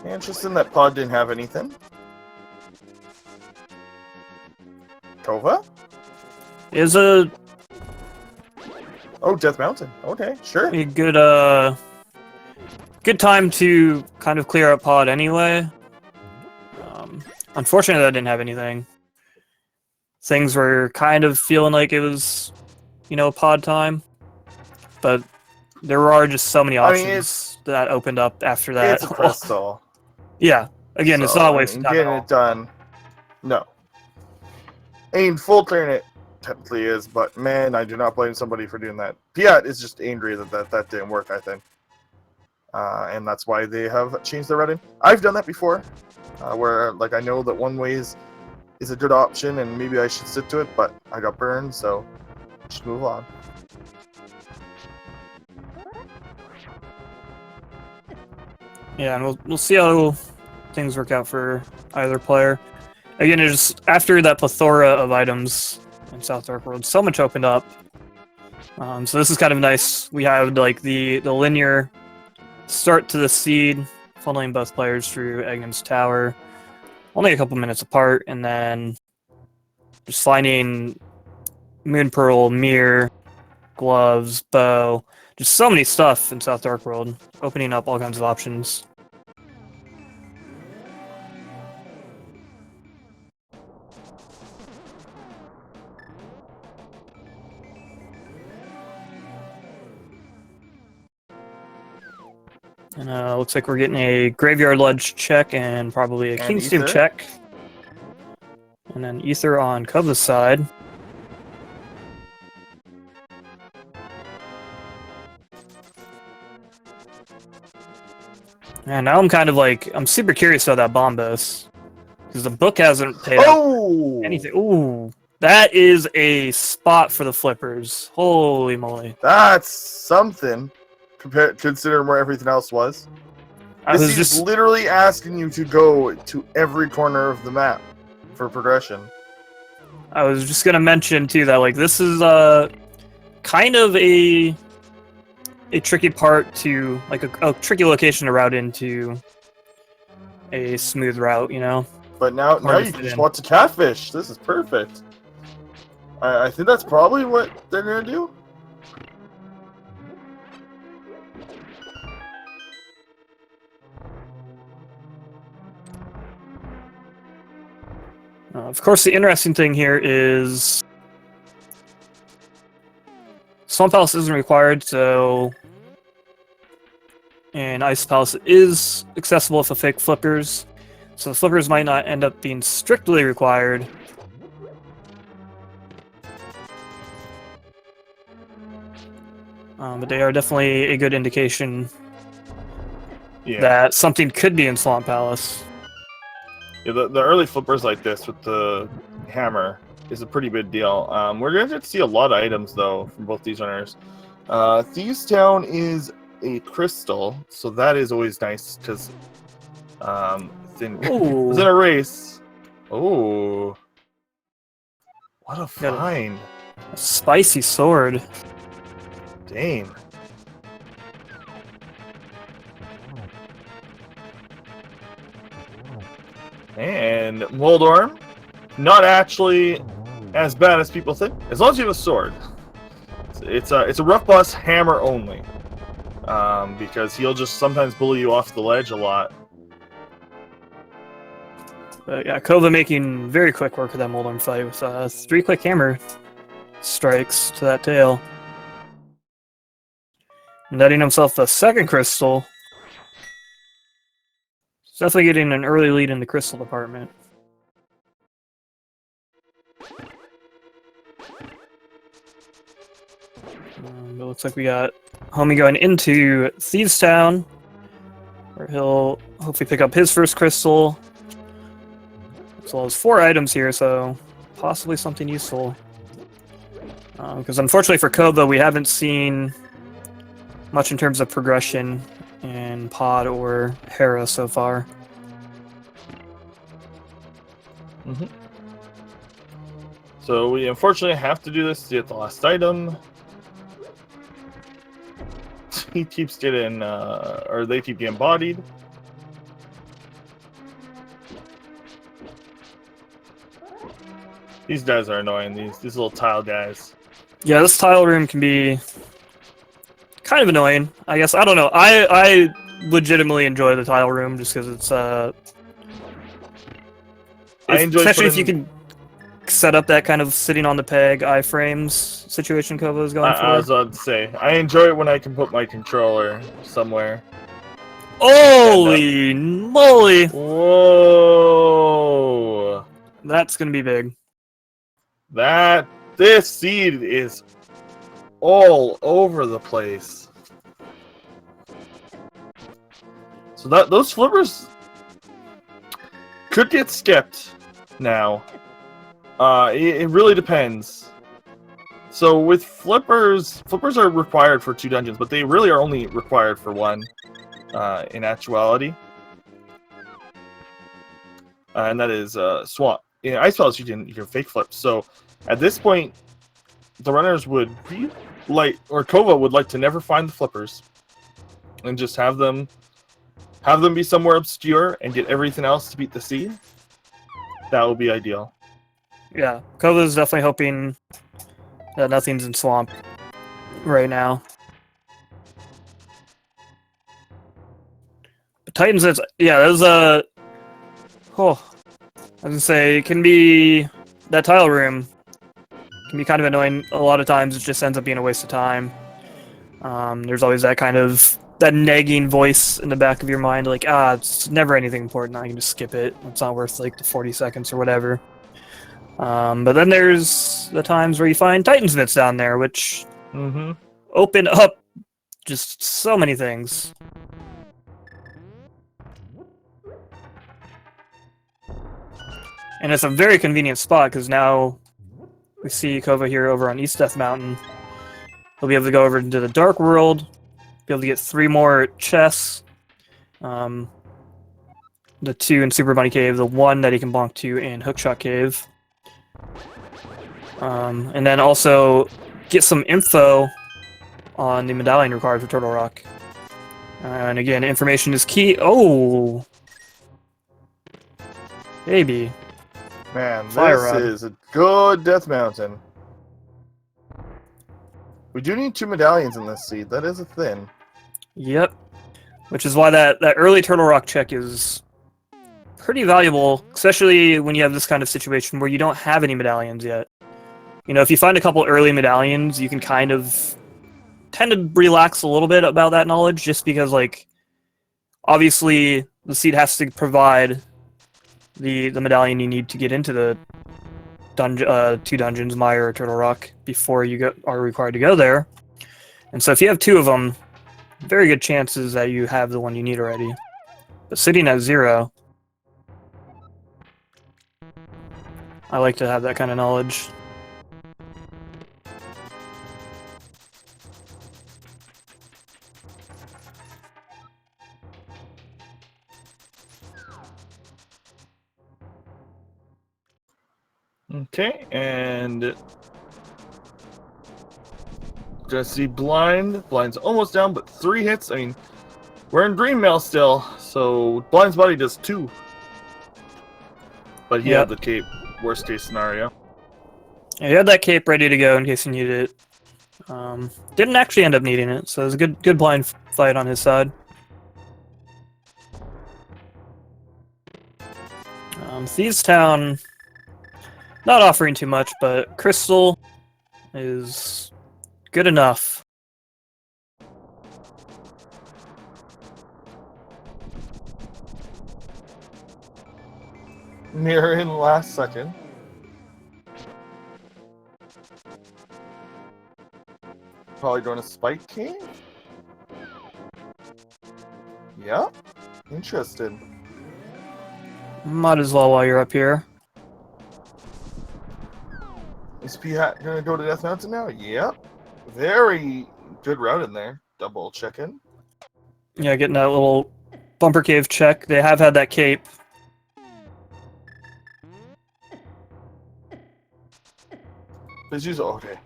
Interesting that pod didn't have anything. Kova? Is a Oh, Death Mountain. Okay, sure. good time to kind of clear up pod anyway. Unfortunately, that didn't have anything. Things were kind of feeling like it was, pod time, but there are just so many options that opened up after that. It's a crystal. Yeah, again, it's not a waste of time. Getting it done. No. I mean, full clearing it technically is, but man, I do not blame somebody for doing that. Phat is just angry that didn't work, I think. And that's why they have changed the Reddit. I've done that before, where like I know that one way is a good option and maybe I should stick to it, but I got burned, so just move on. Yeah, and we'll see how things work out for either player. Again, it's after that plethora of items in South Dark World, so much opened up. So this is kind of nice. We have like the linear start to the seed, funneling both players through Egnon's Tower, only a couple minutes apart, and then just finding Moon Pearl, Mire, gloves, bow, just so many stuff in South Dark World, opening up all kinds of options. And looks like we're getting a Graveyard Ledge check and probably a King's Team check. And then Ether on Kova's side. And now I'm kind of like, I'm super curious about that Bombos. Because the book hasn't paid out anything. Ooh, that is a spot for the flippers. Holy moly. That's something, considering where everything else was. This is just literally asking you to go to every corner of the map for progression. I was just going to mention, too, that like this is kind of a tricky part to, like a tricky location to route into a smooth route, But now you can just watch the catfish. This is perfect. I think that's probably what they're going to do. Of course, the interesting thing here is Swamp Palace isn't required, so and Ice Palace is accessible for fake flippers, so the flippers might not end up being strictly required. But they are definitely a good indication that something could be in Swamp Palace. Yeah, the early flippers like this with the hammer is a pretty big deal. We're going to see a lot of items, though, from both these runners. Thieves Town is a crystal, so that is always nice, because was in a race. Oh, what a find. A spicy sword. Dang. And Moldorm, not actually as bad as people think, as long as you have a sword. It's a rough boss, hammer only, because he'll just sometimes bully you off the ledge a lot. But yeah, Kova making very quick work of that Moldorm fight with 3 quick hammer strikes to that tail. Netting himself the second crystal. He's definitely getting an early lead in the crystal department. It looks like we got Homie going into Thieves Town, where he'll hopefully pick up his first crystal. As well as 4 items here, so possibly something useful. Because unfortunately for Kova, we haven't seen much in terms of progression in Pod or Hera so far. So we unfortunately have to do this to get the last item. He keeps getting, or they keep getting bodied. These guys are annoying, these little tile guys. Yeah, this tile room can be kind of annoying, I guess. I don't know. I legitimately enjoy the tile room just because it's especially if you can set up that kind of sitting on the peg iframes situation Kova is going for. I was about to say, I enjoy it when I can put my controller somewhere. Holy moly! Whoa! That's gonna be big. This seed is all over the place. So those flippers could get skipped now. It really depends. So with flippers are required for 2 dungeons, but they really are only required for 1 in actuality. And that is Swamp. In Ice Palace, you can fake flip. So at this point, the runners would be like, or Kova would like to never find the flippers, and just have them be somewhere obscure and get everything else to beat the seed. That would be ideal. Yeah, Kova's definitely hoping that nothing's in Swamp right now. But Titans, yeah, that was I was gonna say, it can be, that tile room can be kind of annoying a lot of times. It just ends up being a waste of time. There's always that kind of, that nagging voice in the back of your mind, like, it's never anything important, I can just skip it. It's not worth, like, the 40 seconds or whatever. But then there's the times where you find Titans Bits down there, which open up just so many things. And it's a very convenient spot, because now we see Kova here over on East Death Mountain. He'll be able to go over into the Dark World, be able to get 3 more chests. The 2 in Super Bunny Cave, the 1 that he can bonk to in Hookshot Cave. And then also get some info on the medallion required for Turtle Rock. And again, information is key. Oh! Baby. Man, Fire this rod. is a good Death Mountain. We do need 2 medallions in this seed. That is a thing. Yep. Which is why that early Turtle Rock check is pretty valuable, especially when you have this kind of situation where you don't have any medallions yet. You know, if you find a couple early medallions, you can kind of tend to relax a little bit about that knowledge, just because, like, obviously the seed has to provide the medallion you need to get into the 2 dungeons, Mire or Turtle Rock, before you are required to go there. And so if you have 2 of them, very good chances that you have the one you need already. But sitting at 0, I like to have that kind of knowledge. Okay, and gonna see Blind. Blind's almost down, but 3 hits. I mean, we're in Green Mail still, so Blind's body does 2. But he had the cape, worst case scenario. Yeah, he had that cape ready to go in case he needed it. Didn't actually end up needing it, so it was a good blind fight on his side. Thieves Town, not offering too much, but Crystal is good enough. Mire in the last second. Probably going to Spike Cave? Yeah. Interested. Might as well while you're up here. Is PHat going to go to Death Mountain now? Yep. Very good route in there. Double check-in. Yeah, getting that little bumper cave check. They have had that cape. Let's use okay.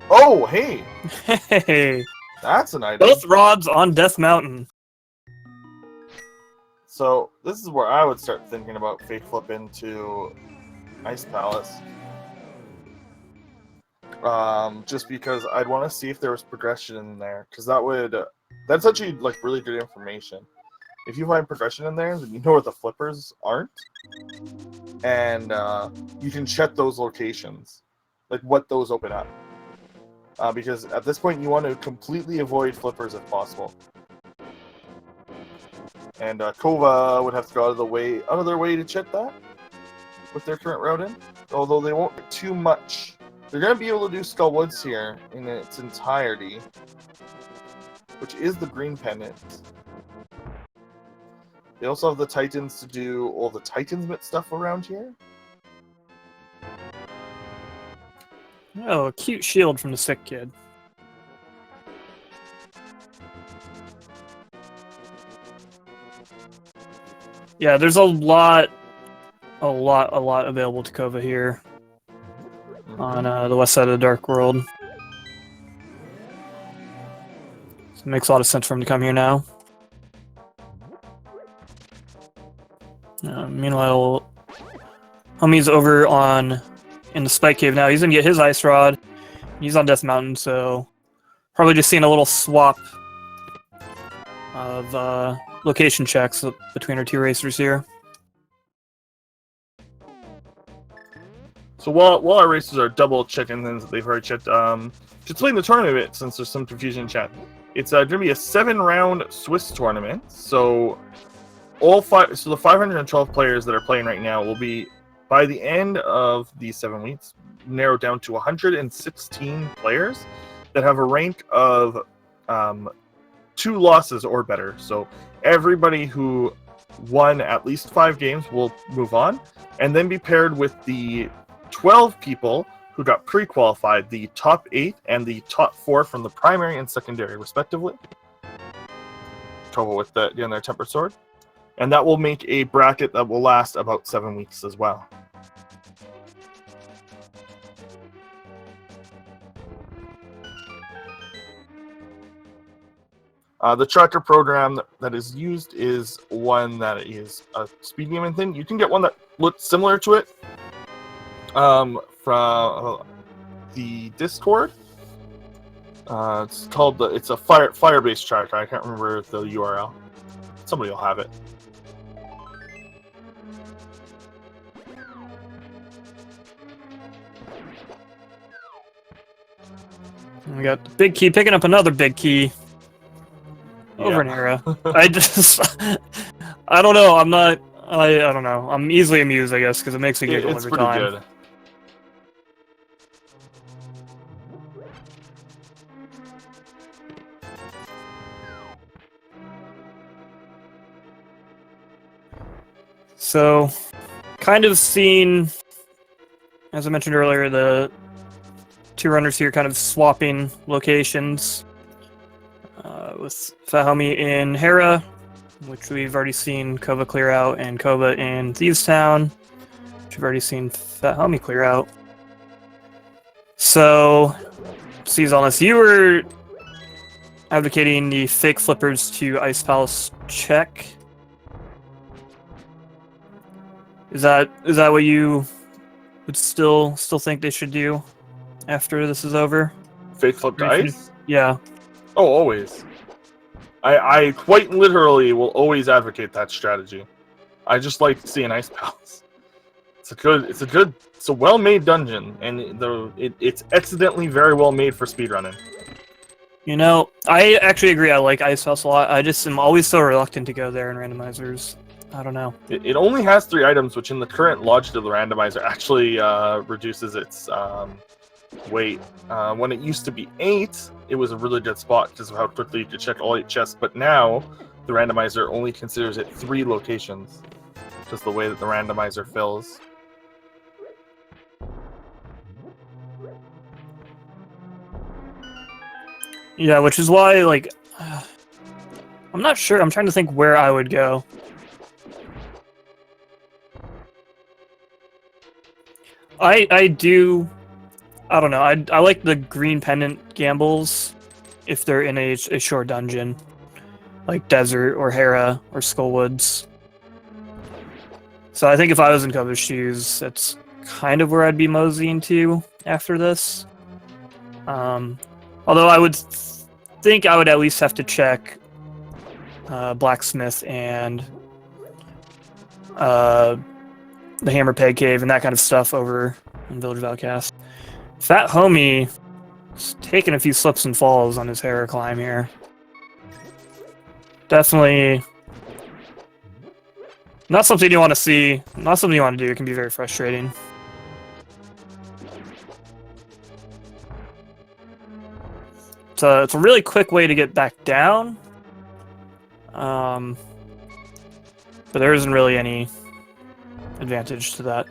Oh, hey! Hey! That's an item. Both rods on Death Mountain. So, this is where I would start thinking about fake flip into Ice Palace. Just because I'd want to see if there was progression in there. Because that's actually like really good information. If you find progression in there, then you know where the flippers aren't. And you can check those locations. Like what those open up. Because at this point you want to completely avoid flippers if possible. And Kova would have to go out of their way to check that with their current route in. Although they won't get too much. They're going to be able to do Skull Woods here in its entirety, which is the green pendant. They also have the Titans to do all the Titans stuff around here. Oh, a cute shield from the sick kid. Yeah, there's a lot available to Kova here on the west side of the Dark World. So it makes a lot of sense for him to come here now. Meanwhile, homie's over in the Spike Cave now. He's gonna get his Ice Rod. He's on Death Mountain, so probably just seeing a little swap of location checks between our two racers here. So while our racers are double checking things that they've already checked, to explain the tournament a bit, since there's some confusion in chat, it's going to be a 7-round Swiss tournament. So the 512 players that are playing right now will be, by the end of these 7 weeks, narrowed down to 116 players that have a rank of 2 losses or better. So everybody who won at least 5 games will move on, and then be paired with the 12 people who got pre-qualified, the top 8 and the top 4 from the primary and secondary, respectively. Kova with their Tempered Sword. And that will make a bracket that will last about 7 weeks as well. The tracker program that is used is one that is a speed gaming thing. You can get one that looks similar to it from the Discord. It's a Firebase tracker. I can't remember the URL. Somebody will have it. We got the big key picking up another big key. Over an era. I don't know. I don't know. I'm easily amused, I guess, because it makes me giggle every time. It's pretty good. So, kind of seen, as I mentioned earlier, the 2 runners here kind of swapping locations. With PHatHome in Hera, which we've already seen Kova clear out, and Kova in Thieves Town, which we've already seen PHatHome clear out. So, Seas on this, you were advocating the fake flippers to Ice Palace check. Is that what you would still think they should do after this is over? Fake flip to ice? Yeah. Oh, always. I quite literally will always advocate that strategy. I just like to see an Ice Palace. It's a well-made dungeon, and it's accidentally very well made for speedrunning. You know, I actually agree. I like Ice Palace a lot. I just am always so reluctant to go there in randomizers. I don't know. It only has 3 items, which in the current logic of the randomizer actually reduces its weight. When it used to be 8, it was a really good spot because of how quickly you could check all 8 chests, but now the randomizer only considers it 3 locations, just the way that the randomizer fills. Yeah, which is why, like, I'm not sure. I'm trying to think where I would go. I don't know. I like the green pendant gambles if they're in a short dungeon, like Desert or Hera or Skullwoods. So I think if I was in Kova's shoes, that's kind of where I'd be moseying to after this. Although I would think I would at least have to check Blacksmith and the Hammer Peg Cave and that kind of stuff over in Village of Outcast. PHatHome is taking a few slips and falls on his Hera climb here. Definitely not something you want to see, not something you want to do. It can be very frustrating. It's a really quick way to get back down. But there isn't really any advantage to that.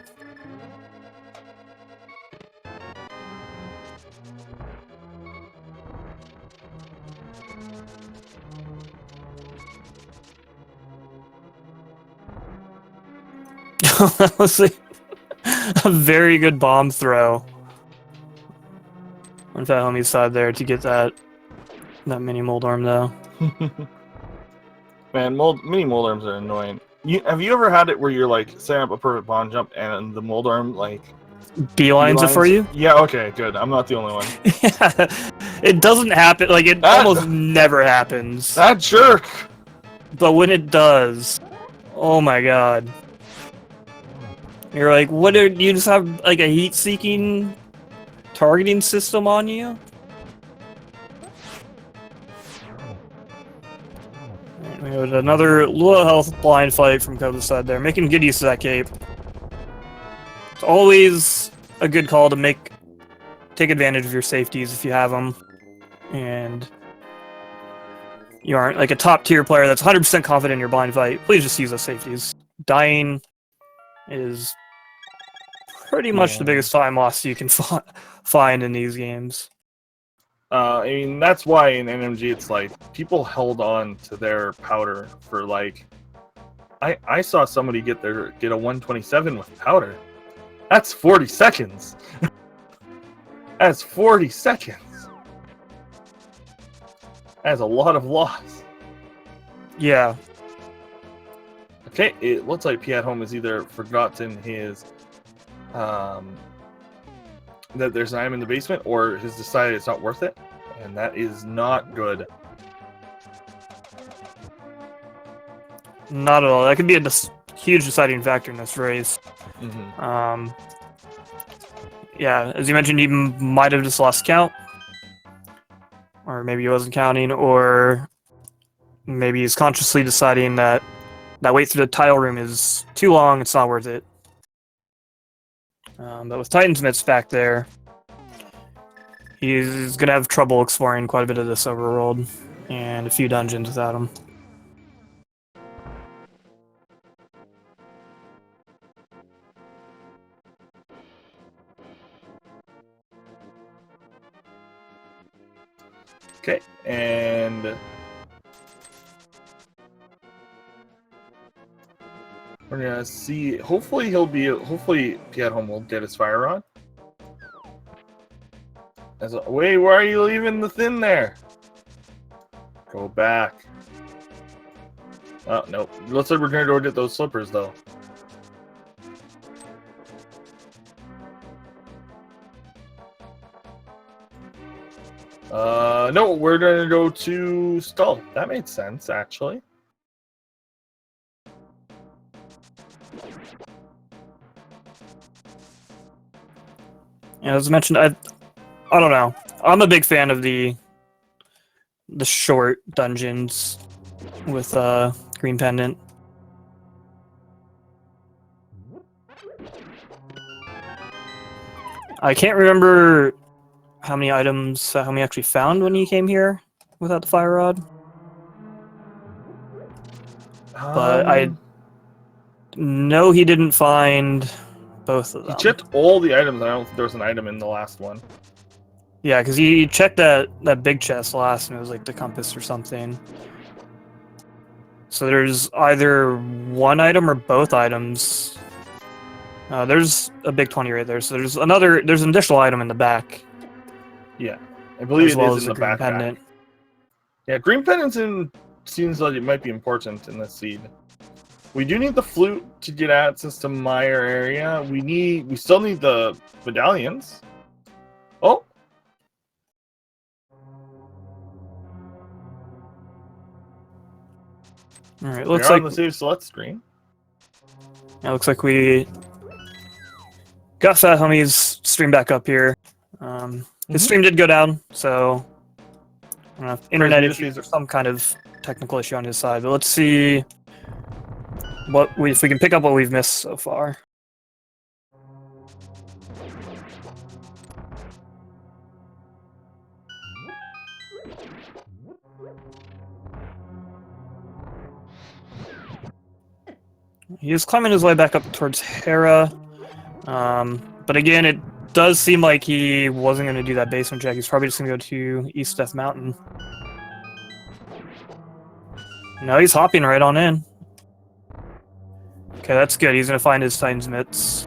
That was a very good bomb throw on PHatHome's side there to get that mini Moldorm though. Man, mini Moldorms are annoying. Have you ever had it where you're like setting up a perfect bomb jump and the Moldorm like beelines it for you? Yeah, okay, good. I'm not the only one. Yeah, it doesn't happen. Like it almost never happens. That jerk. But when it does, oh my god. You're like, what do you just have like a heat-seeking targeting system on you? Right, we got another low health blind fight from Kova's side there, making good use of that cape. It's always a good call to take advantage of your safeties if you have them, and you aren't like a top tier player that's 100% confident in your blind fight. Please just use those safeties. Dying is pretty much the biggest time loss you can find in these games. I mean, that's why in NMG it's like people held on to their powder for like. I saw somebody get a 127 with powder. That's 40 seconds. That's 40 seconds. That's a lot of loss. Yeah. Okay, it looks like PHatHome has either forgotten his that there's an item in the basement, or has decided it's not worth it, and that is not good. Not at all. That could be a huge deciding factor in this race. Mm-hmm. Yeah, as you mentioned, he might have just lost count, or maybe he wasn't counting, or maybe he's consciously deciding that wait through the tile room is too long, it's not worth it. But with Titan's Mitts back there, he's going to have trouble exploring quite a bit of this overworld, and a few dungeons without him. Okay, and we're gonna see. Hopefully PHatHome will get his fire on. Wait, why are you leaving the thin there? Go back. Oh, no. Looks like we're going to go get those slippers, though. No, we're going to go to Skull. That made sense, actually. Yeah, as mentioned, I don't know. I'm a big fan of the short dungeons with Green Pendant. I can't remember how many items how many actually found when he came here without the fire rod. But I know he didn't find both of them. He checked all the items. I don't think there was an item in the last one. Yeah, because he checked that big chest last, and it was like the compass or something. So there's either one item or both items. There's a big 20 right there. So there's an additional item in the back. Yeah, I believe as well it as is in the the green backpack. pendant. Yeah, green pendant seems like it might be important in this seed. We do need the flute to get access to Mire area. We still need the medallions. Oh. All right, We're looks on like the save select screen. it looks like we got PHatHomie's stream back up here. His stream did go down, so I don't know if internet issues or some kind of technical issue on his side. But let's see if we can pick up what we've missed so far. He is climbing his way back up towards Hera. But again, it does seem like he wasn't going to do that basement check. He's probably just going to go to East Death Mountain. No, he's hopping right on in. Okay, that's good. He's going to find his Titan's Mitts.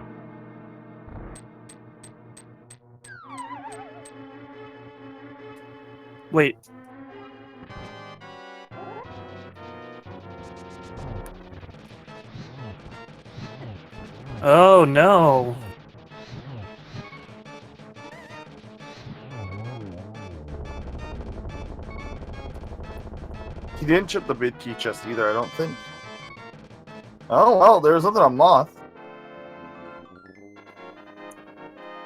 Wait. Oh, no. He didn't chip the big key chest either, I don't think. Oh, well, there's nothing on Moth.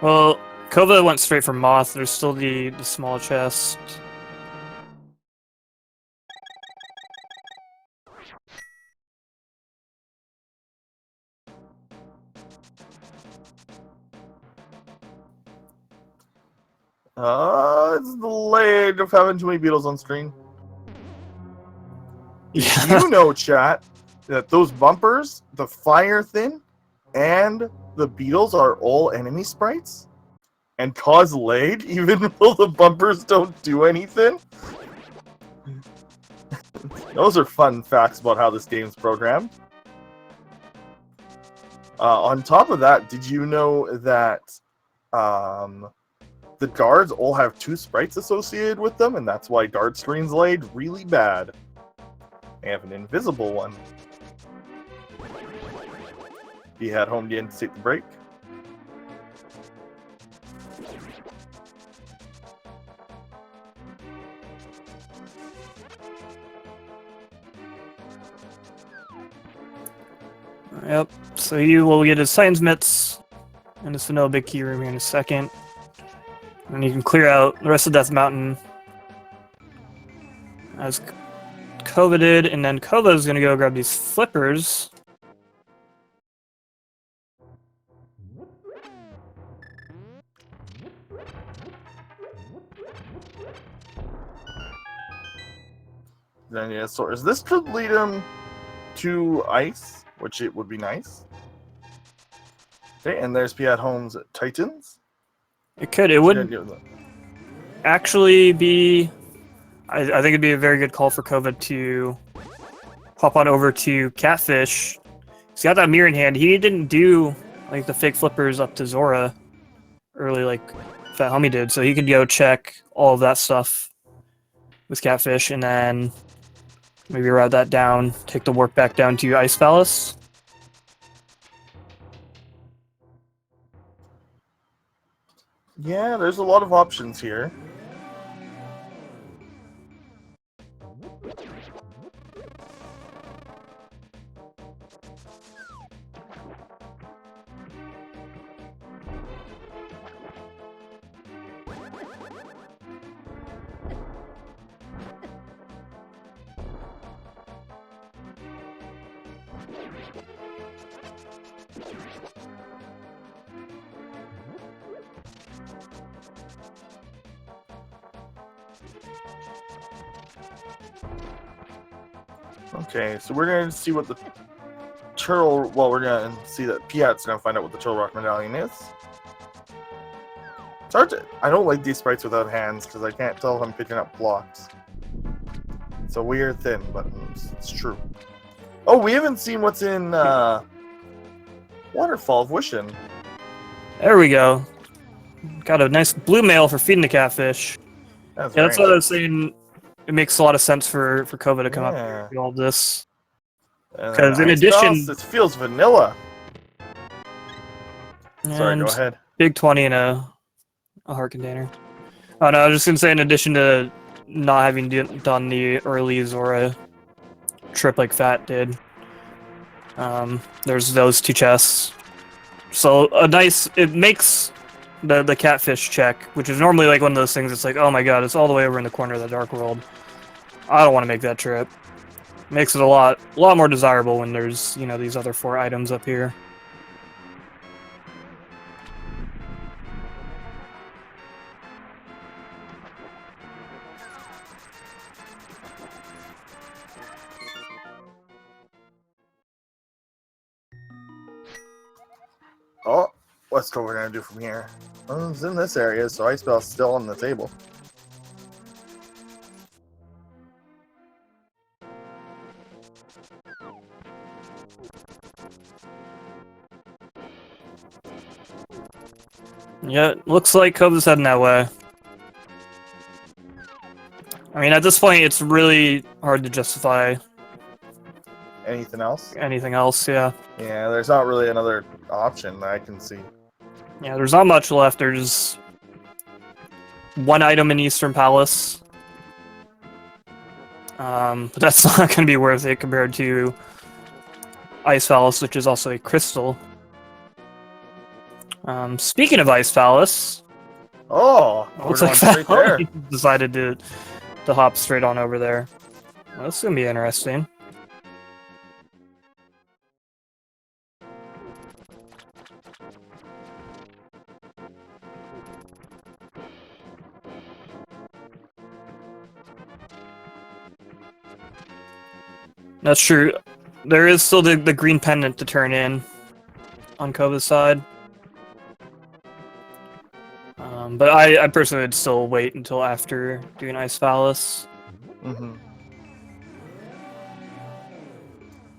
Well, Kova went straight for Moth. There's still the small chest. It's the lag of having too many beetles on screen. Yeah. You know, chat, that those bumpers, the fire thing, and the beetles are all enemy sprites and cause lag even though the bumpers don't do anything. Those are fun facts about how this game's programmed. On top of that, did you know that the guards all have 2 sprites associated with them, and that's why guard screens laid really bad? They have an invisible one. PHatHome getting to take the break. Yep, so he will get his Titan's Mitts and his vanilla big key room here in a second. And you can clear out the rest of Death Mountain as Kova did, and then Kova is going to go grab these flippers. Then yeah, so this could lead him to ice, which it would be nice. Okay, and there's PHatHome's Titans. It could. It would actually be... I think it'd be a very good call for Kova to hop on over to Catfish. He's got that mirror in hand. He didn't do like the fake flippers up to Zora early like PHatHomie did, so he could go check all of that stuff with Catfish, and then maybe route that down, take the warp back down to Ice Palace. Yeah, there's a lot of options here. Okay, so we're gonna see what the turtle. Well, we're gonna see that PHat's gonna find out what the Turtle Rock Medallion is. It's hard to. I don't like these sprites without hands because I can't tell if I'm picking up blocks. It's a weird thing, but it's true. Oh, we haven't seen what's in Waterfall of Wishing. There we go. Got a nice blue mail for feeding the Catfish. That's what I was saying. It makes a lot of sense for Kova to come up here and do all this. Because in addition, this feels vanilla. Sorry, go ahead. Big 20 in a heart container. Oh no, I was just gonna say, in addition to not having done the early Zora trip like Fat did, there's those 2 chests. So it makes the Catfish check, which is normally like one of those things. It's like, oh my god, it's all the way over in the corner of the Dark World. I don't want to make that trip. Makes it a lot more desirable when there's, you know, these other 4 items up here. Oh, what's Kova gonna do from here? Well, it's in this area, so Ice Bell's still on the table. Yeah, looks like Kova's heading that way. I mean, at this point, it's really hard to justify Anything else? anything else, yeah. Yeah, there's not really another option that I can see. Yeah, there's not much left. There's 1 item in Eastern Palace. But that's not going to be worth it compared to Ice Palace, which is also a crystal. Speaking of Ice Palace... Oh! Looks like straight there. decided to hop straight on over there. Well, this is going to be interesting. That's true. There is still the green pendant to turn in on Kova's side. But I personally would still wait until after doing Ice Palace. Mm-hmm.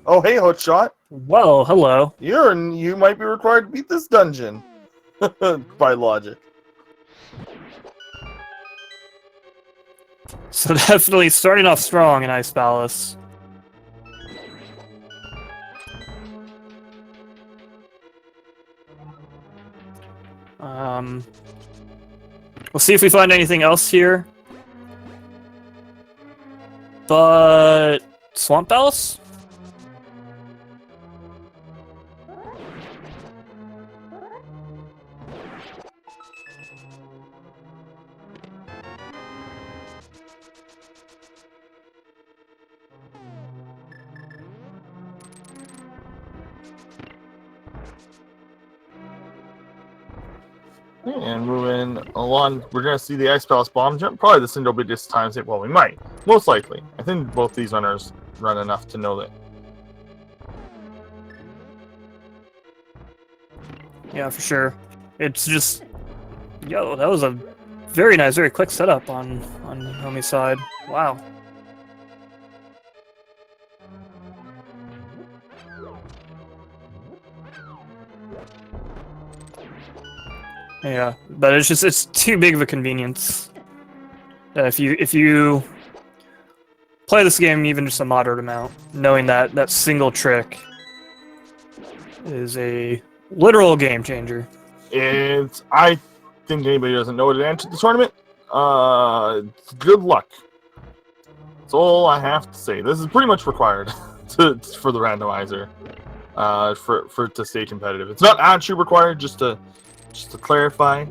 Oh, hey, Hotshot. Well, hello. You might be required to beat this dungeon. By logic. So definitely starting off strong in Ice Palace. We'll see if we find anything else here. But Swamp Palace? And moving along, we're going to see the Ice Palace bomb jump. Probably the single biggest times. Well, we might. Most likely. I think both these runners run enough to know that. Yeah, for sure. It's just... Yo, that was a very nice, very quick setup on Homie's side. Wow. Yeah, but it's too big of a convenience. If you play this game even just a moderate amount, knowing that that single trick is a literal game changer. I think anybody who doesn't know it entered the tournament, good luck. That's all I have to say. This is pretty much required for the randomizer, for to stay competitive. It's not actually required, just to clarify.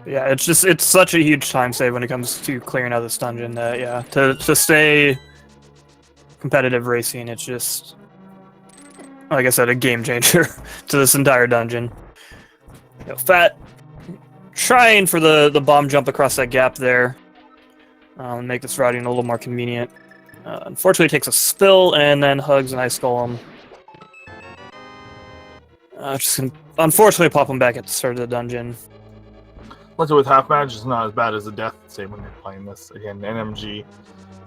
Yeah, it's such a huge time save when it comes to clearing out this dungeon that, yeah, to stay competitive racing, it's just, like I said, a game changer to this entire dungeon. You know, Phat trying for the bomb jump across that gap there, make this routing a little more convenient. Unfortunately, takes a spill and then hugs an ice golem. Just gonna, unfortunately, pop him back at the start of the dungeon. Luckily with half match, it's not as bad as a death save when you're playing this. Again, NMG.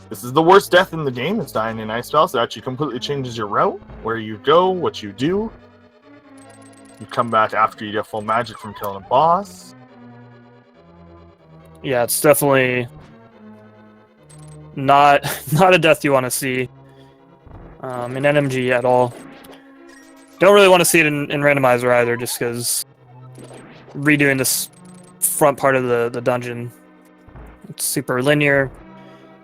This is the worst death in the game. It's dying in Ice Palace. It actually completely changes your route, where you go, what you do. You come back after you get full magic from killing a boss. Yeah, it's definitely not a death you want to see in NMG at all. Don't really want to see it in Randomizer either, just because redoing this front part of the dungeon, it's super linear,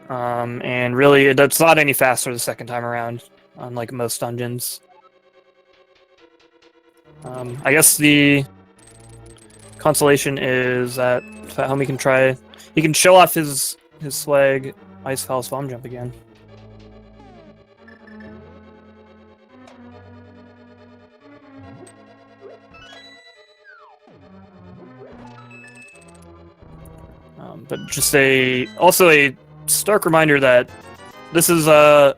and really it's not any faster the second time around, unlike most dungeons. I guess the consolation is that PHatHome can try, he can show off his swag Ice Palace bomb jump again. But just also a stark reminder that this is where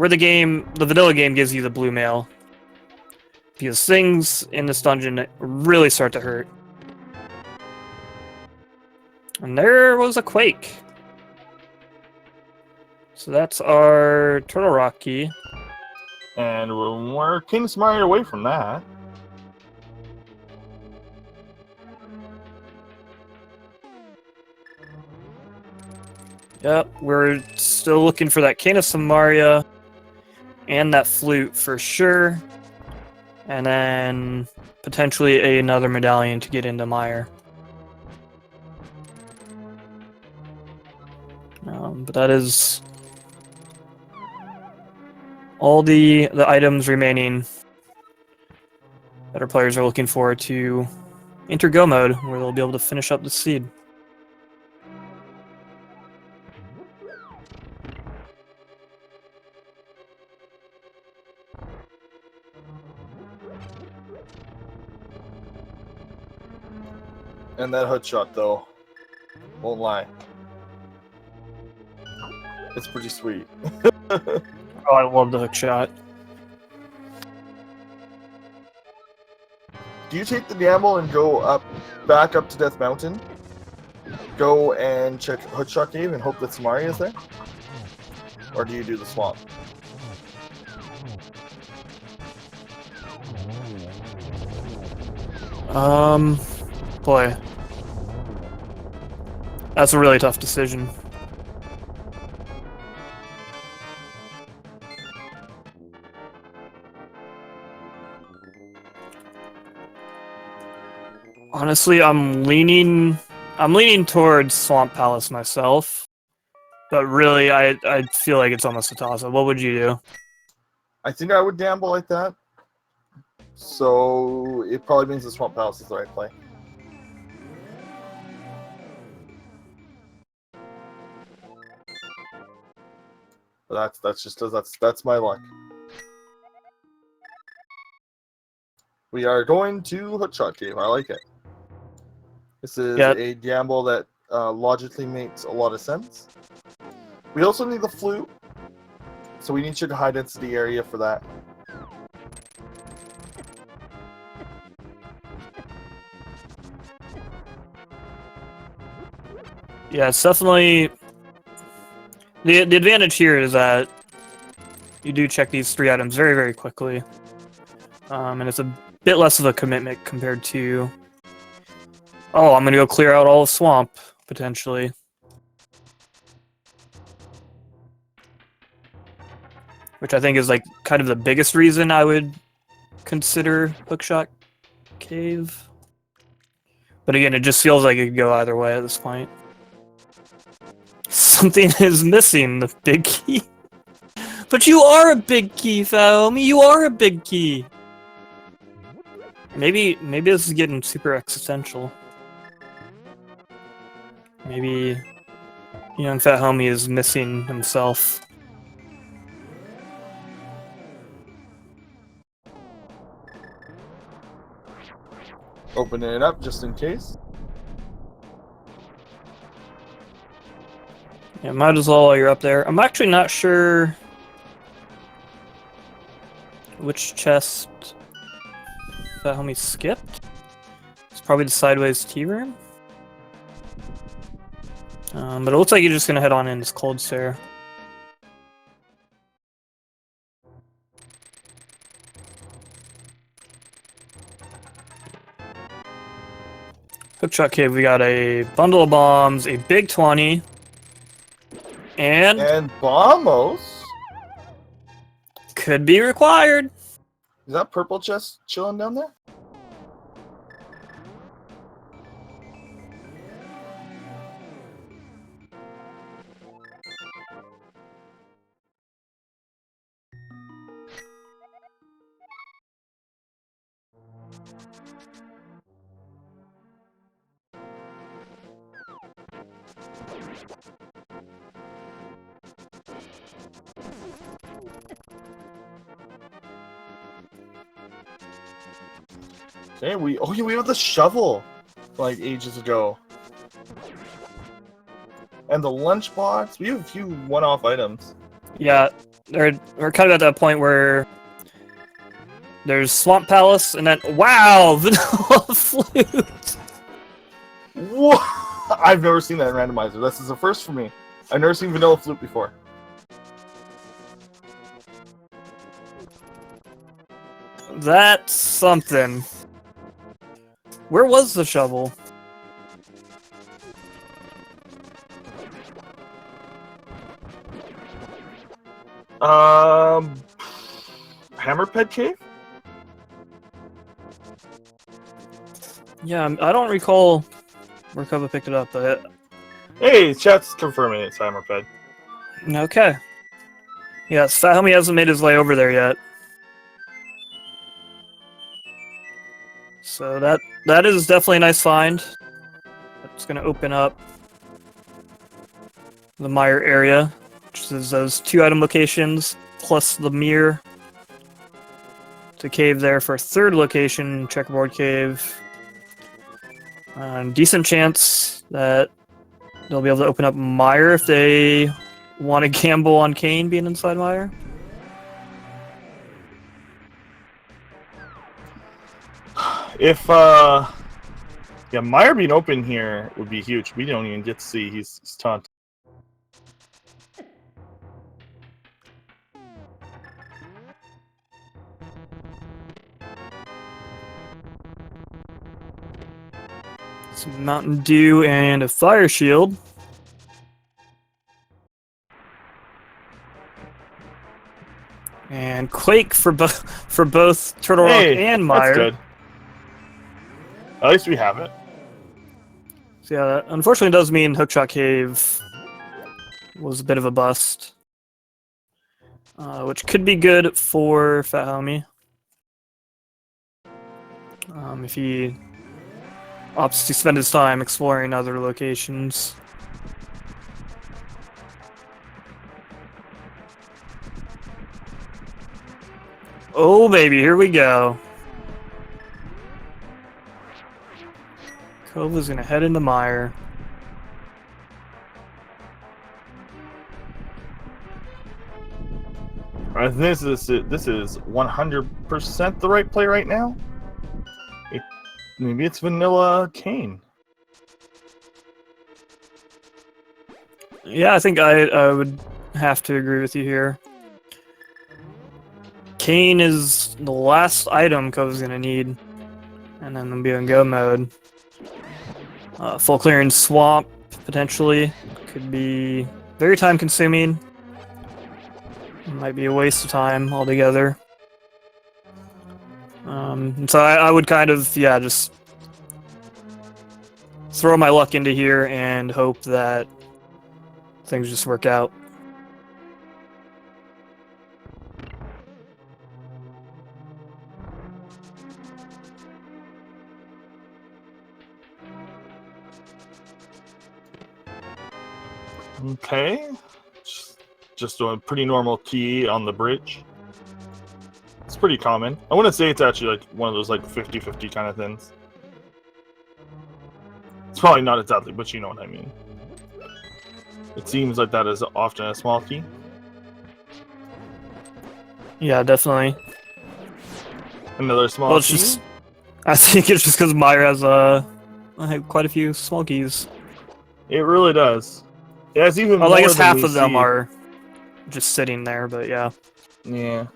the vanilla game gives you the blue mail, because things in this dungeon really start to hurt. And there was a quake. So that's our Turtle Rock key. And we're Palace and Mire away from that. Yep, we're still looking for that Palace and Mire and that flute for sure. And then potentially another medallion to get into Mire. But that is all the items remaining that our players are looking for to enter Go mode, where they'll be able to finish up the seed. And that hood shot, though, won't lie, it's pretty sweet. Oh, I love the hook shot. Do you take the gamble and go back up to Death Mountain? Go and check Hoodshot Cave and hope that Samari is there? Or do you do the swamp? Boy. That's a really tough decision. Honestly, I'm leaning towards Swamp Palace myself, but really, I feel like it's almost a toss-up. What would you do? I think I would gamble like that. So it probably means the Swamp Palace is the right play. But that's my luck. We are going to Hoodshot Cave. I like it. This is a gamble that logically makes a lot of sense. We also need the flute, so we need to check a high density area for that. Yeah, it's definitely the advantage here is that you do check these 3 items very, very quickly, and it's a bit less of a commitment compared to, oh, I'm gonna go clear out all of swamp, potentially. Which I think is like kind of the biggest reason I would consider Hookshot Cave. But again, it just feels like it could go either way at this point. Something is missing, the big key. But you are a big key, PHatHome. You are a big key. Maybe this is getting super existential. Maybe young PHatHome is missing himself. Opening it up just in case. Yeah, might as well while you're up there. I'm actually not sure which chest PHatHome skipped. It's probably the sideways tea room. But it looks like you're just gonna head on in this cold stare. Hookshot Cave, we got a bundle of bombs, a big 20, and bombos. Could be required. Is that purple chest chilling down there? Okay, we have the shovel like ages ago. And the lunchbox. We have a few one-off items. Yeah, we're kind of at that point where there's Swamp Palace, and then wow, vanilla flute. Whoa! I've never seen that in Randomizer. This is a first for me. I've never seen vanilla flute before. That's something. Where was the shovel? Hammerped Cave? Yeah, I don't recall where Kova picked it up, but Hey, chat's confirming it's Hammerped. okay. Yes, PHatHome hasn't made his way over there yet. So that is definitely a nice find. It's gonna open up the Mire area, which is those 2 item locations plus the Mire. To cave there for a 3rd location, Checkerboard Cave. Decent chance that they'll be able to open up Mire if they want to gamble on Kane being inside Mire. If yeah, Mire being open here would be huge. We don't even get to see he's taunting. Some Mountain Dew and a fire shield. And Quake for both Turtle Rock and Mire. That's good. At least we have it. So yeah, that unfortunately does mean Hookshot Cave was a bit of a bust. Which could be good for PHatHome. If he opts to spend his time exploring other locations. Oh baby, here we go. Kova's gonna head into Mire. This is 100% the right play right now. Maybe it's Vanilla Kane. Yeah, I think I would have to agree with you here. Cane is the last item Kova's gonna need. And then we'll be in go mode. Full clearing swamp, potentially. Could be very time consuming. Might be a waste of time altogether. And so I would kind of, yeah, just throw my luck into here and hope that things just work out. Okay. Just doing pretty normal key on the bridge. It's pretty common. I wouldn't say it's actually like one of those like 50-50 kind of things. It's probably not exactly, but you know what I mean. It seems like that is often a small key. Yeah, definitely. Another small Well, it's key. just, I think it's just because Mire has quite a few small keys. It really does. It has even Well, more I guess than half we of them see. are just sitting there, but yeah. Yeah.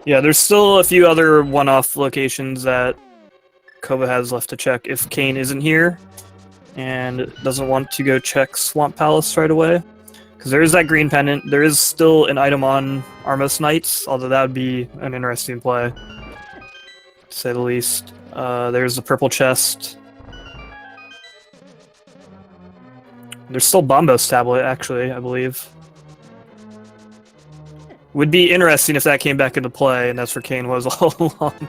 Yeah, there's still a few other one-off locations that Kova has left to check if Kane isn't here and doesn't want to go check Swamp Palace right away. Because there is that green pendant. There is still an item on Armos Knights, although that would be an interesting play, to say the least. There's the purple chest. There's still Bombos Tablet, actually, I believe. Would be interesting if that came back into play, and that's where Kane was all along.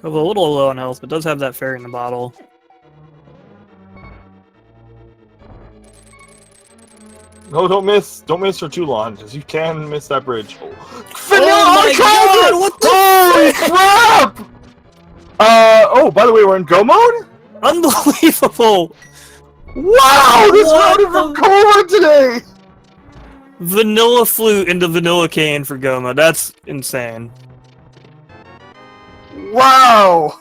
A little low on health, but does have that fairy in the bottle. No, don't miss. Don't miss for too long, because you can miss that bridge. Oh my god! What the Holy crap! Oh, by the way, we're in go mode? Unbelievable! Wow, this What round from the- Kova today! Vanilla Flute into Vanilla Cane for Goma. That's insane. Wow!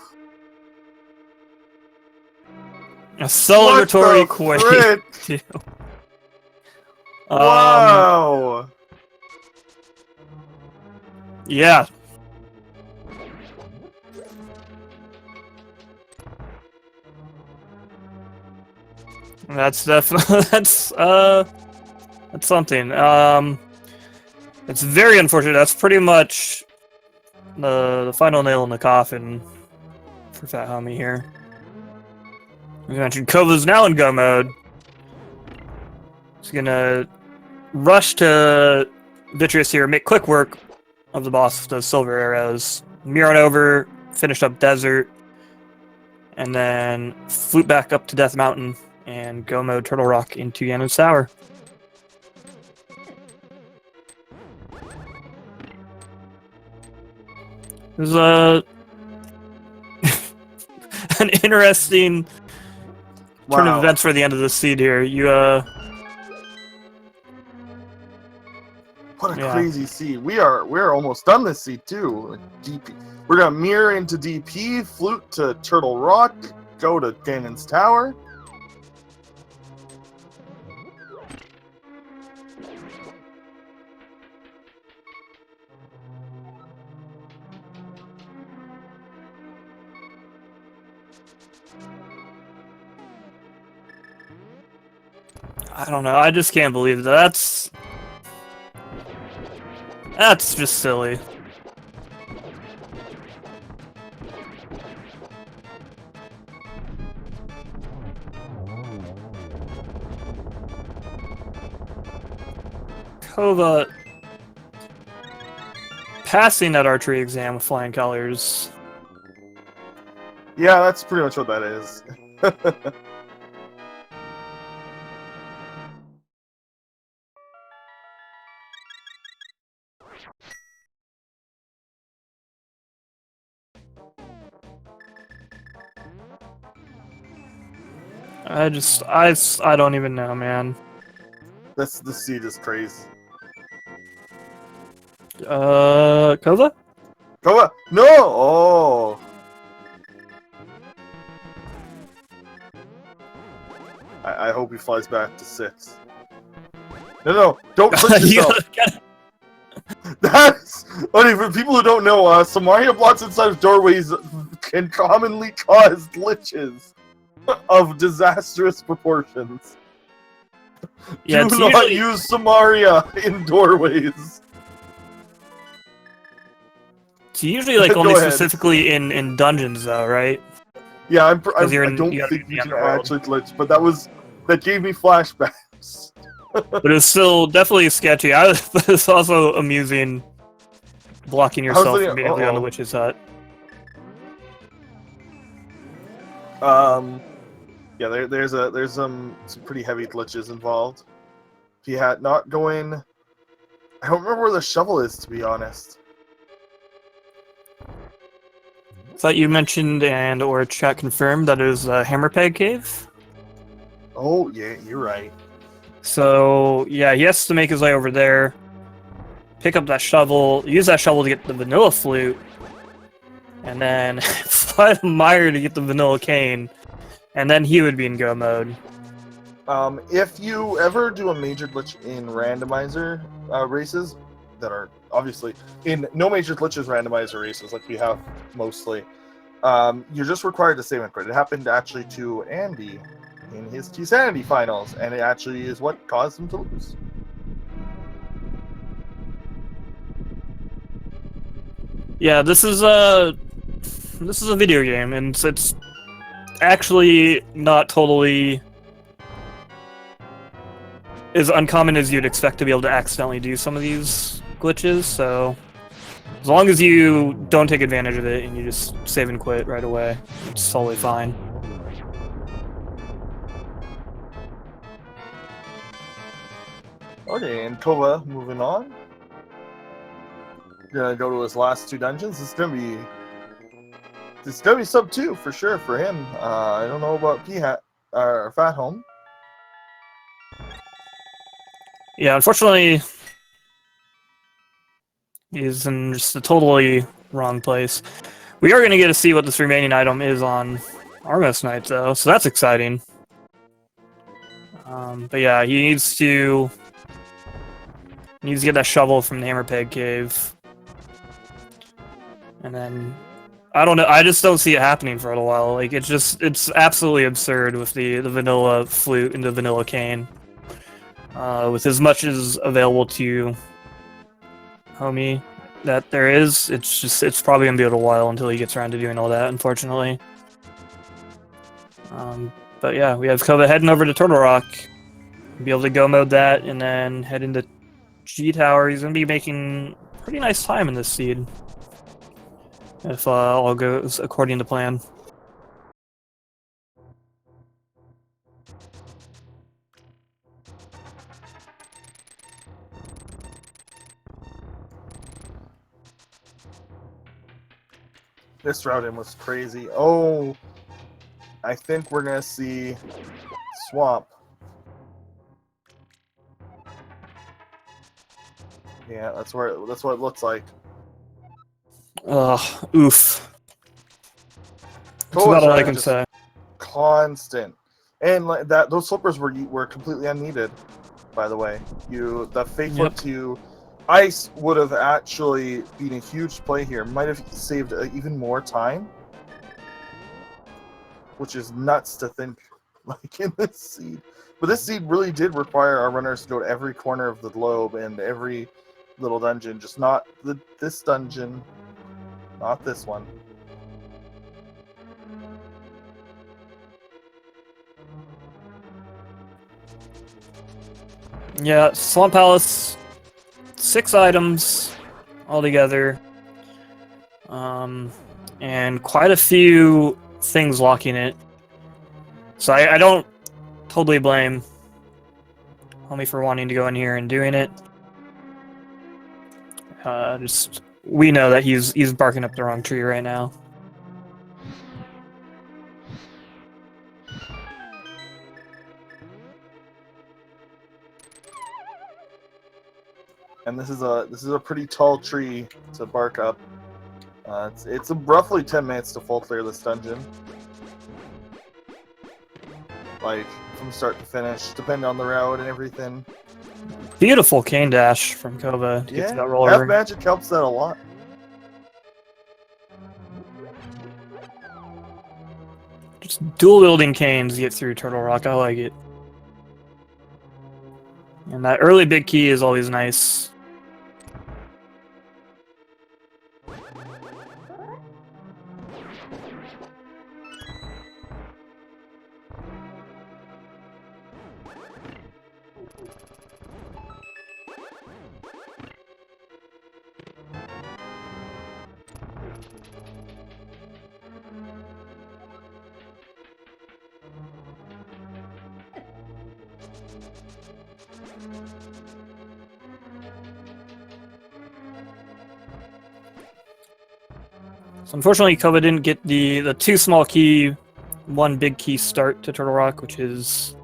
A celebratory What the quake. frick? too. Wow! Yeah. That's definitely that's something. It's very unfortunate. That's pretty much the final nail in the coffin for PHatHome here. As I mentioned, Kova's now in go mode. He's gonna rush to Vitreous here, make quick work of the boss with those silver arrows. Mirror on over, finish up Desert, and then flute back up to Death Mountain and go mode Turtle Rock into Ganon's Tower. There's an interesting turn of events for the end of the seed here. You What a Yeah. crazy seed. We're almost done this seed too. DP. We're gonna mirror into DP, flute to Turtle Rock, go to Ganon's Tower. I don't know. I just can't believe that. That's just silly. Kova passing that archery exam with flying colors. Yeah, that's pretty much what that is. I don't even know, man. This seed is crazy. Kova? Kova! No! Oh! I hope he flies back to 6. No, don't click yourself. That's funny for people who don't know. Samaria blocks inside of doorways can commonly cause glitches of disastrous proportions. Yeah, Do not use Samaria in doorways. It's usually like only Go ahead. specifically in dungeons, though, right? Yeah, I you don't gotta think be you in can the world. actually glitch, but that gave me flashbacks. But it's still definitely sketchy. But it's also amusing blocking yourself from being able to go on the witch's hut. Yeah, there's some pretty heavy glitches involved. PHat not going. I don't remember where the shovel is, to be honest. Thought you mentioned or chat confirmed that it was a Hammerpeg Cave. Oh yeah, you're right. So yeah, he has to make his way over there, pick up that shovel, use that shovel to get the vanilla flute, and then fly to Mire to get the vanilla cane, and then he would be in go mode. If you ever do a major glitch in randomizer races that are obviously in no major glitches randomizer races like we have mostly, you're just required to save and quit. It happened actually to Andy in his T-Sanity finals, and it actually is what caused him to lose. Yeah, this is a video game, and it's actually not totally as uncommon as you'd expect to be able to accidentally do some of these glitches, so as long as you don't take advantage of it and you just save and quit right away, it's totally fine. Okay, and Kova moving on. Gonna go to his last 2 dungeons. It's gonna be sub 2 for sure for him. I don't know about PHat or PHatHome. Yeah, unfortunately, he's in just a totally wrong place. We are going to get to see what this remaining item is on Armos Night, though, so that's exciting. But yeah, he needs to get that shovel from the Hammerpeg Cave. And then, I don't know, I just don't see it happening for a little while. Like, it's absolutely absurd with the vanilla flute and the vanilla cane. With as much as available to you, homie, that there is, it's probably gonna be a little while until he gets around to doing all that, unfortunately. But yeah, we have Kova heading over to Turtle Rock. Be able to go mode that, and then head into G Tower. He's gonna be making pretty nice time in this seed, if all goes according to plan. This route in was crazy. Oh, I think we're gonna see Swamp. Yeah, that's what it looks like. Ugh, oof. That's about all I can say. Constant, and like that, those slippers were completely unneeded. By the way, the fake flip to ice would have actually been a huge play here. Might have saved even more time, which is nuts to think. Like in this seed, but this seed really did require our runners to go to every corner of the globe and every little dungeon, just not this dungeon, not this one. Yeah, Swamp Palace, 6 items altogether, and quite a few things locking it. So I don't totally blame homie for wanting to go in here and doing it. Just we know that he's barking up the wrong tree right now. And this is a pretty tall tree to bark up. It's roughly 10 minutes to full clear this dungeon. Like, from start to finish, depending on the route and everything. Beautiful cane dash from Kova to get to that Half roller. magic helps that a lot. Just dual wielding canes to get through Turtle Rock. I like it. And that early big key is always nice. So unfortunately, Kova didn't get the 2 small key, 1 big key start to Turtle Rock, which is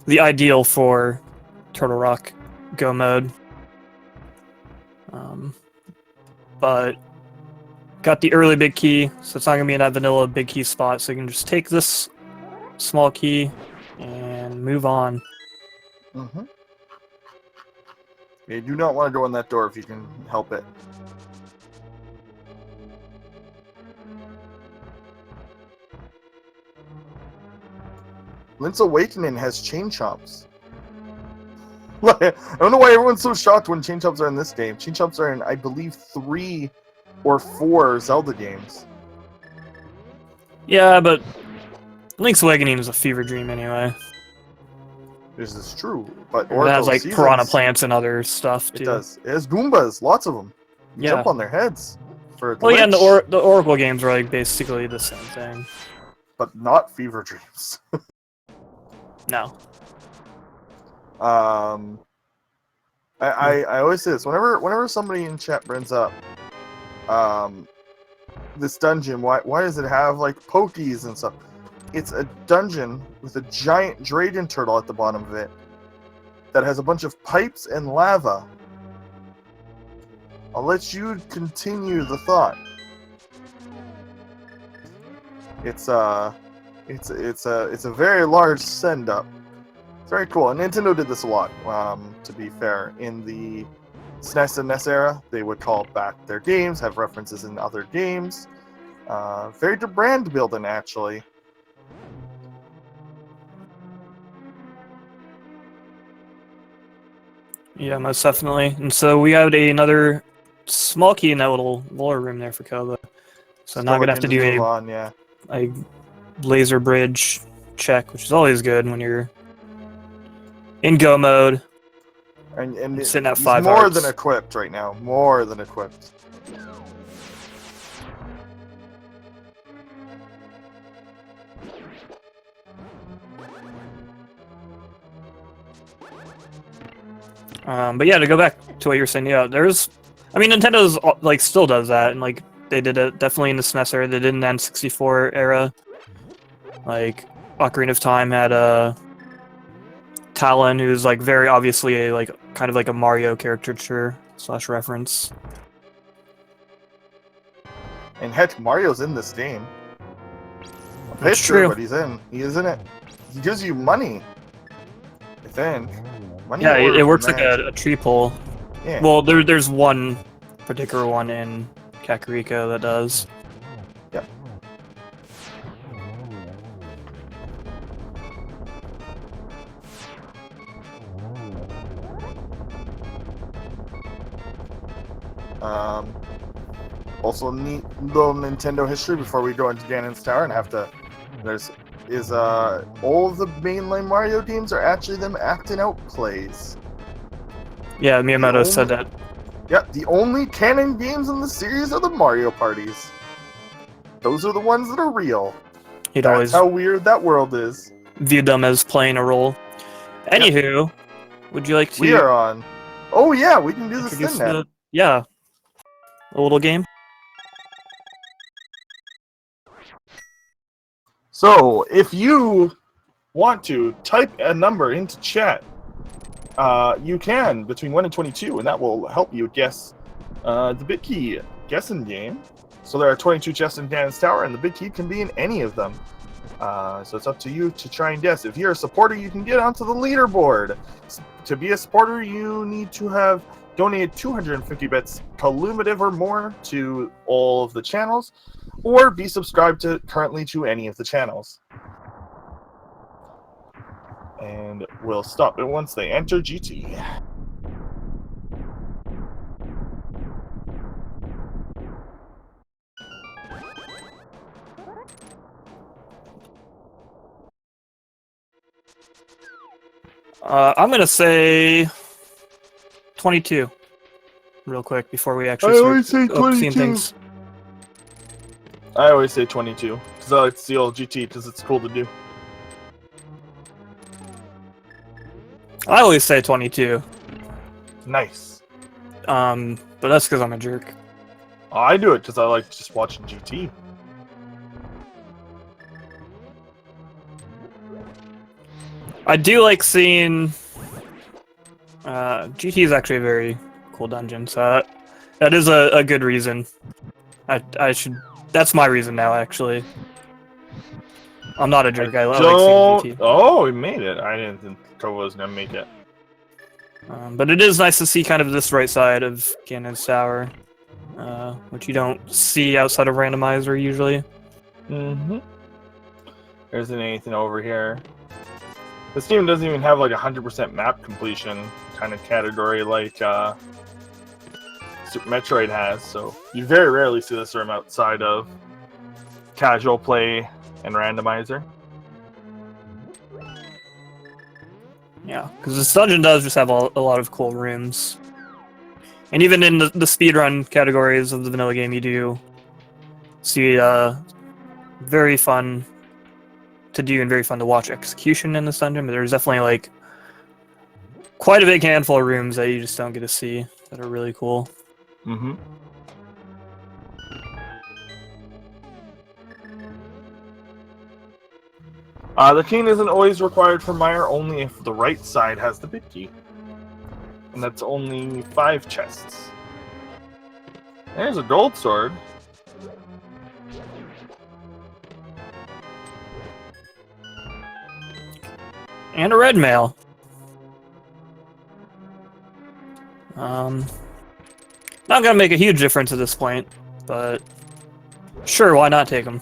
the ideal for Turtle Rock go mode. But got the early big key, so it's not going to be in that vanilla big key spot, so you can just take this small key and move on. Mm-hmm. You do not want to go in that door if you can help it. Link's Awakening has chain chomps. I don't know why everyone's so shocked when chain chomps are in this game. Chain chomps are in, I believe, 3 or 4 Zelda games. Yeah, but Link's Awakening is a fever dream anyway. This is true, but It has like Seasons, piranha plants and other stuff too. It does. It has Goombas, lots of them. You Yeah. jump on their heads. For a Well, yeah, and glitch, the Oracle games are like basically the same thing. but not fever dreams. No. I always say this whenever somebody in chat brings up this dungeon, why does it have like pokies and stuff? It's a dungeon with a giant dragon turtle at the bottom of it that has a bunch of pipes and lava. I'll let you continue the thought. It's a very large send up. It's very cool. And Nintendo did this a lot, to be fair. In the SNES and NES era, they would call back their games, have references in other games. Very good brand building, actually. Yeah, most definitely. And so we had another small key in that little lower room there for Kova. So now I'm gonna have to do a laser bridge check, which is always good when you're in go mode. And sitting at he's 5 more hearts. than equipped right now. More than equipped. But yeah, to go back to what you were saying, yeah, Nintendo's like still does that, and like they did it definitely in the SNES era. They did in the N64 era. Like Ocarina of Time had Talon, who's like very obviously a kind of like a Mario caricature / reference. And heck, Mario's in this game. A That's picture, true. but he's in. He is in it. He gives you money. I think. Money Yeah, or it works like magic. a tree pull. Yeah. Well, there's one particular one in Kakariko that does. Yep. Also neat little Nintendo history before we go into Ganon's Tower and have to. All of the mainline Mario games are actually them acting out plays. Yeah, Miyamoto said that. Yeah, the only canon games in the series are the Mario parties. Those are the ones that are real. He'd That's always how weird that world is. viewed them as playing a role. Anywho, would you like to We are on. Oh yeah, we can do this introduce thing now. a little game? So, if you want to type a number into chat, you can between 1 and 22, and that will help you guess the bit key guessing game. So there are 22 chests in Ganon's Tower, and the bit key can be in any of them. So it's up to you to try and guess. If you're a supporter, you can get onto the leaderboard. To be a supporter, you need to have donated 250 bits cumulative or more to all of the channels, or be subscribed currently to any of the channels. And we'll stop it once they enter GT. I'm gonna say 22, real quick, before we I actually always say start seeing 22. things. I always say 22 because I like to see all GT because it's cool to do. I always say 22, Nice. but that's because I'm a jerk. I do it because I like just watching GT. I do like seeing. GT is actually a very cool dungeon, so that is a good reason. I should. That's my reason now, actually. I'm not a jerk. I like seeing GT. Oh, he made it. I didn't think Kova was gonna make it. But it is nice to see kind of this right side of Ganon's Tower, which you don't see outside of Randomizer usually. Mm-hmm. There isn't anything over here. This game doesn't even have like 100% map completion kind of category like Super Metroid has, so you very rarely see this room outside of casual play and Randomizer. Yeah, because this dungeon does just have a lot of cool rooms. And even in the speedrun categories of the vanilla game, you do see very fun to do and very fun to watch execution in this dungeon, but there's definitely like quite a big handful of rooms that you just don't get to see that are really cool. Mm-hmm. The king isn't always required for Mire, only if the right side has the big key. And that's only 5 chests. There's a gold sword. And a red mail. Not gonna make a huge difference at this point, but sure, why not take them?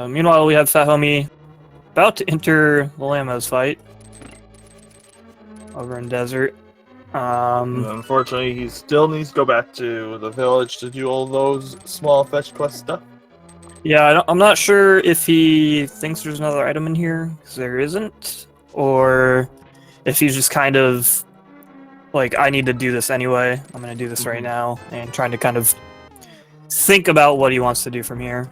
Meanwhile, we have PHatHome about to enter the Lambos fight over in Desert. Unfortunately, he still needs to go back to the village to do all those small fetch quest stuff. Yeah, I'm not sure if he thinks there's another item in here, because there isn't, or if he's just kind of like, I need to do this anyway, I'm going to do this right now, and trying to kind of think about what he wants to do from here.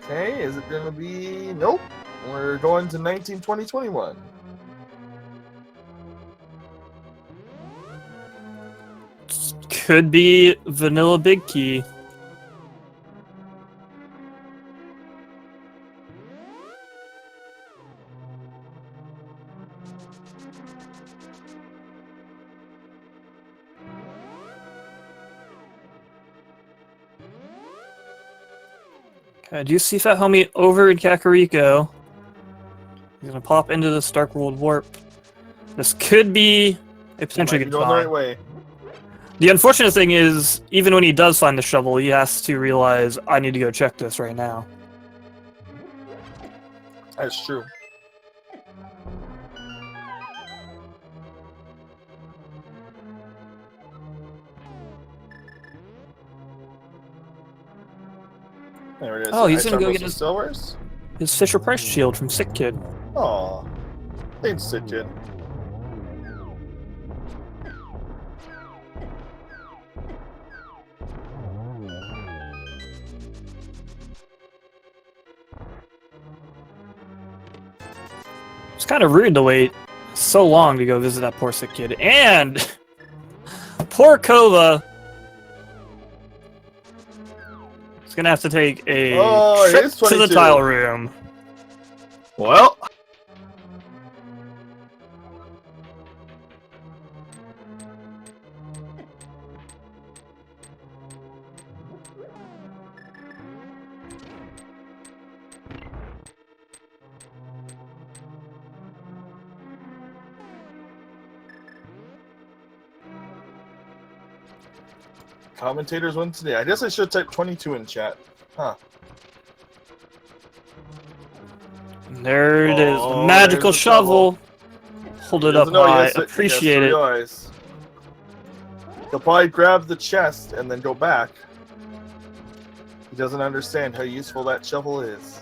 Okay, is it gonna be... Nope. We're going to 1920-21. Could be Vanilla Big Key. Okay, do you see PHatHome over in Kakariko? He's gonna pop into the Stark World Warp. This could be a potentially good Going the find. right way. The unfortunate thing is, even when he does find the shovel, he has to realize, I need to go check this right now. That's true. There it is. Oh, he's Ice gonna go Armor get his- Silvers. His Fisher Price shield from Sick Kid. Aw. Thanks, Sid Kid. It's kind of rude to wait so long to go visit that poor Sick Kid. And poor Kova is gonna have to take a Oh, it trip is to the 22. tile room. Well, Commentators win today. I guess I should type 22 in chat. Huh. And there it is, the Oh, magical there's the shovel. shovel. Hold it up Doesn't know he high. has to- he has to Appreciate it. realize. He'll probably grab the chest and then go back. He doesn't understand how useful that shovel is.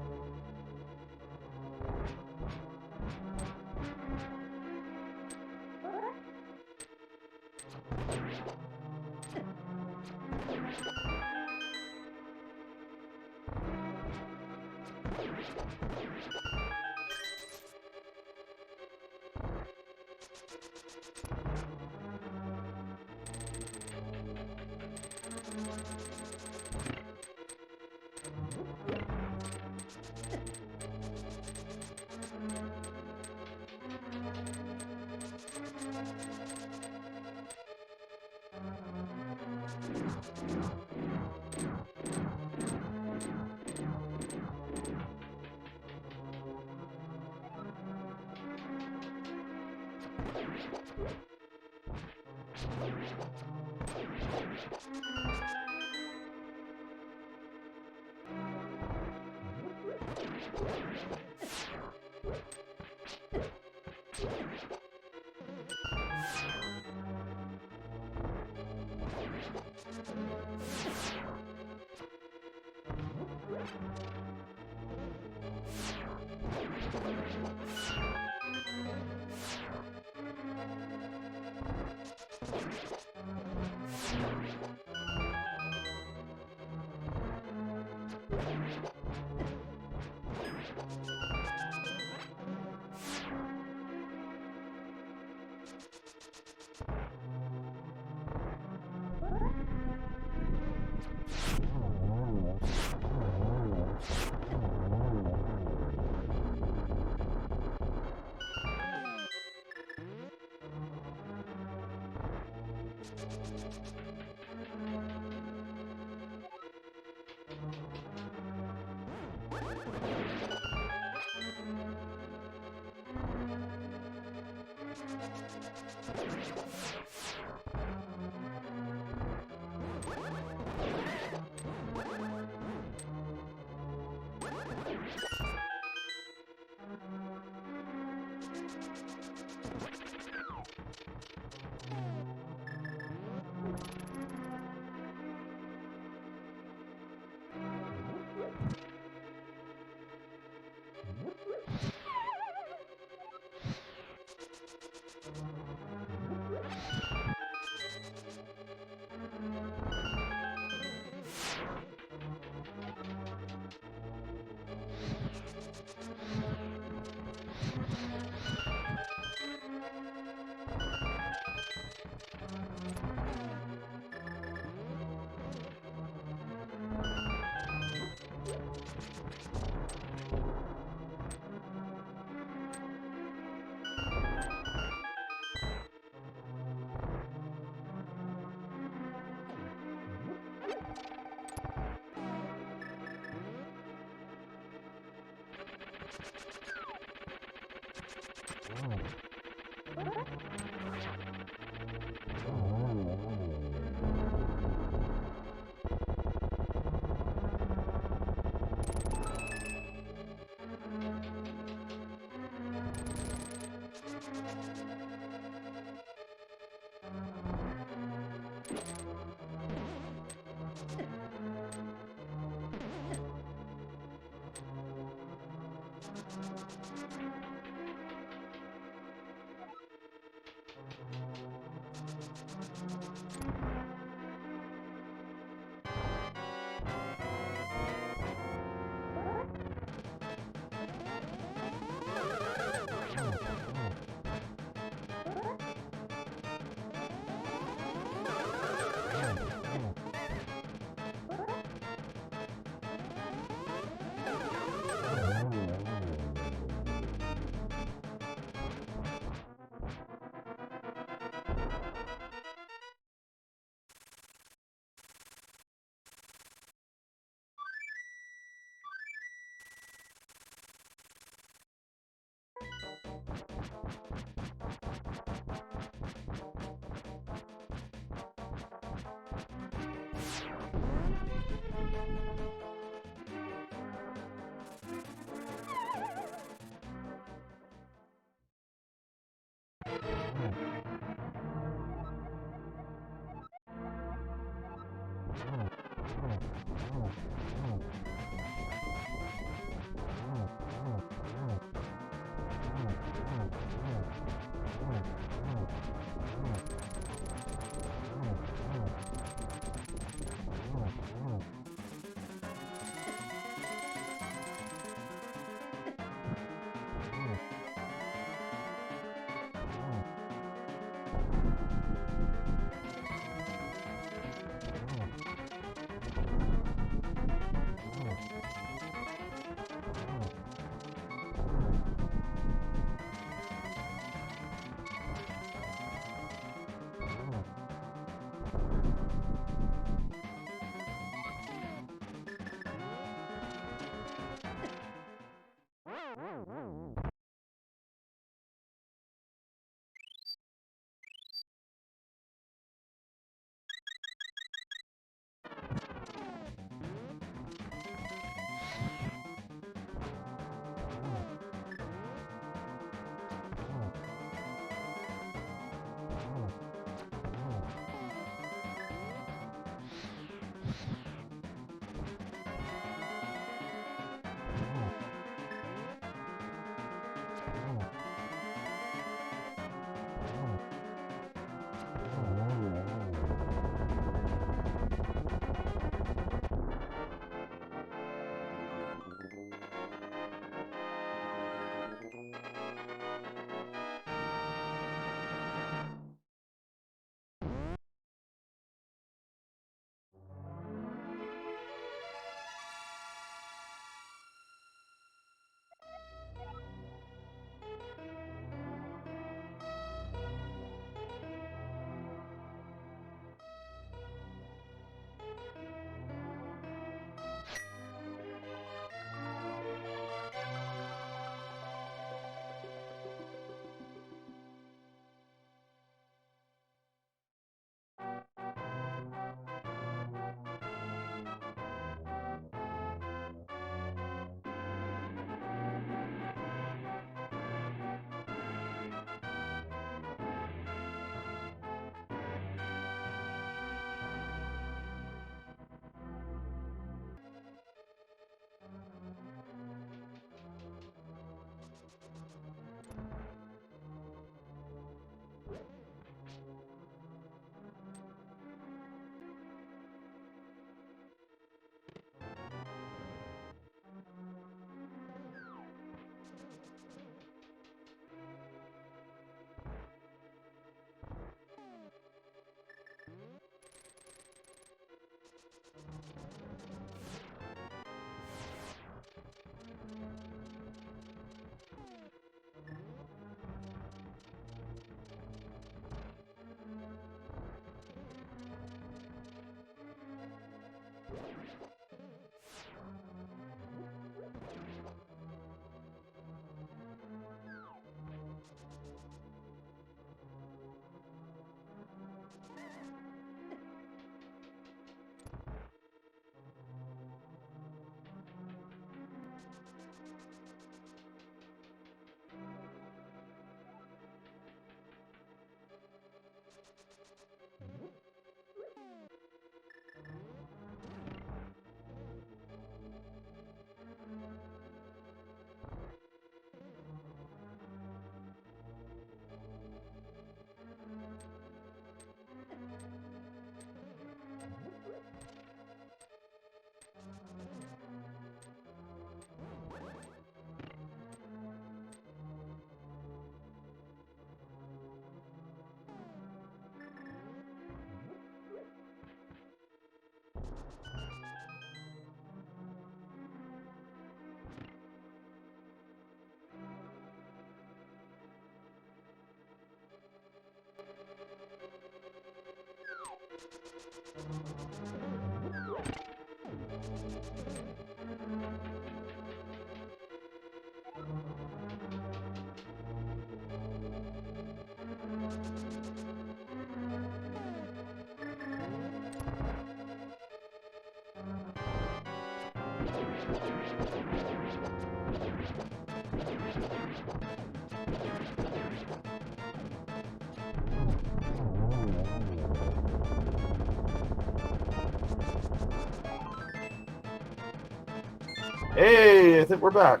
Hey, I think we're back.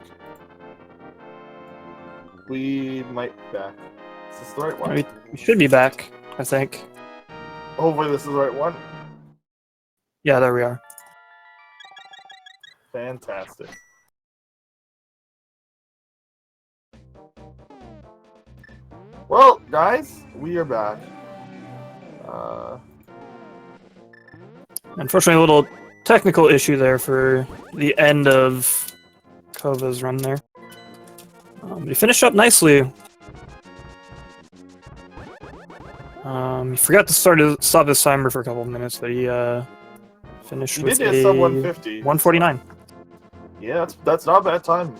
We might be back. Is this the right one? We should be back, I think. Hopefully this is the right one. Yeah, there we are. Fantastic. Well, guys, we are back. Unfortunately, a little technical issue there for the end of Kova's run there. He finished up nicely. He forgot to stop his timer for a couple of minutes, but he finished He with did get sub 150. 149. Yeah, that's not a bad time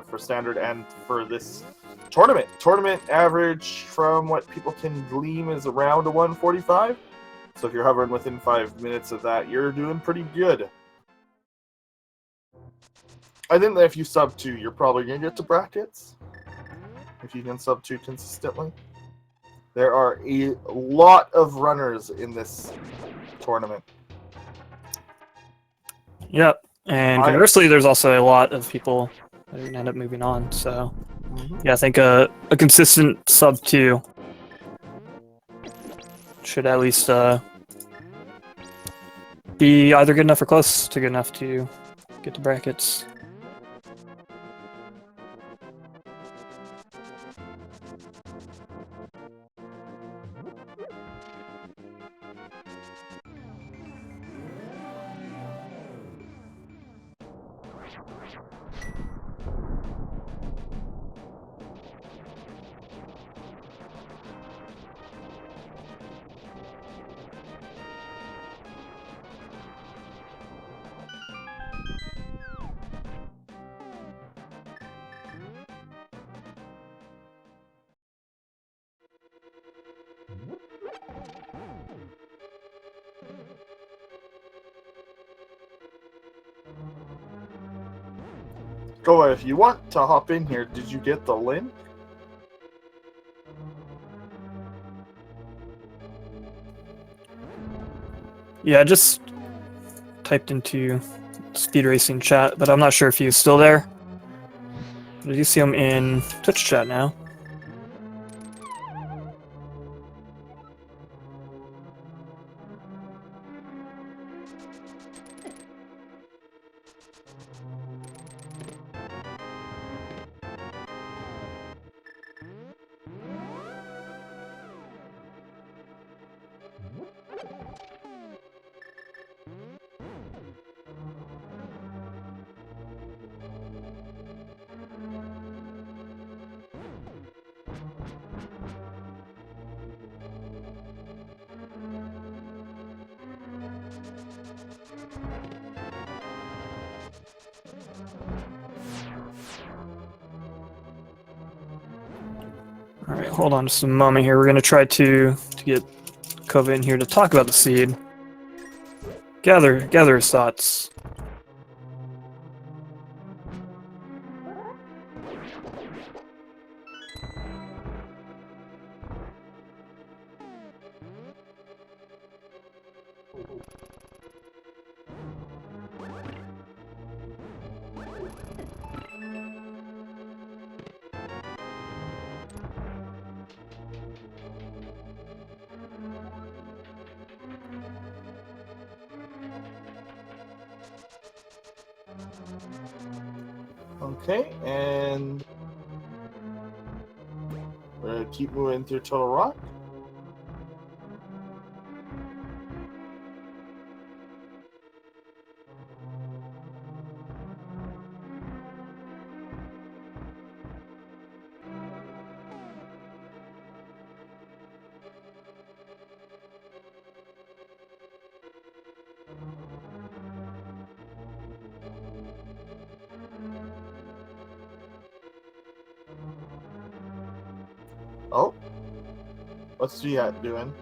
for standard and for this tournament. Tournament average, from what people can glean, is around a 145. So if you're hovering within 5 minutes of that, you're doing pretty good. I think that if you sub 2, you're probably going to get to brackets. If you can sub 2 consistently. There are a lot of runners in this tournament. Yep. And conversely, there's also a lot of people that are going to end up moving on. So, yeah, I think a consistent sub 2 should at least be either good enough or close to good enough to get to brackets. Go if you want to hop in here. Did you get the link? Yeah, I just typed into speed racing chat, but I'm not sure if he's still there. Did you see him in Twitch chat now? Alright, hold on just a moment here. We're going to try to get Kova in here to talk about the seed. Gather his thoughts. Okay, and we're going to keep moving through Total Rock. Oh, what's PHat doing?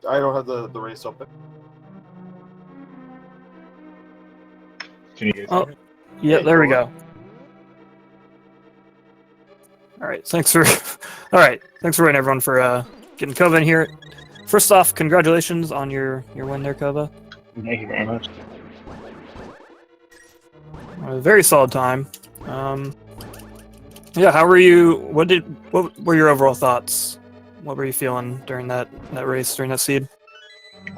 I don't have the race open. Can you guys Oh, hear me? yeah, Hey, there we Kova. go. All right, thanks for waiting, everyone, for getting Kova in here. First off, congratulations on your win there, Kova. Thank you very much. A very solid time. Yeah, how were you? What were your overall thoughts? What were you feeling during that race, during that seed?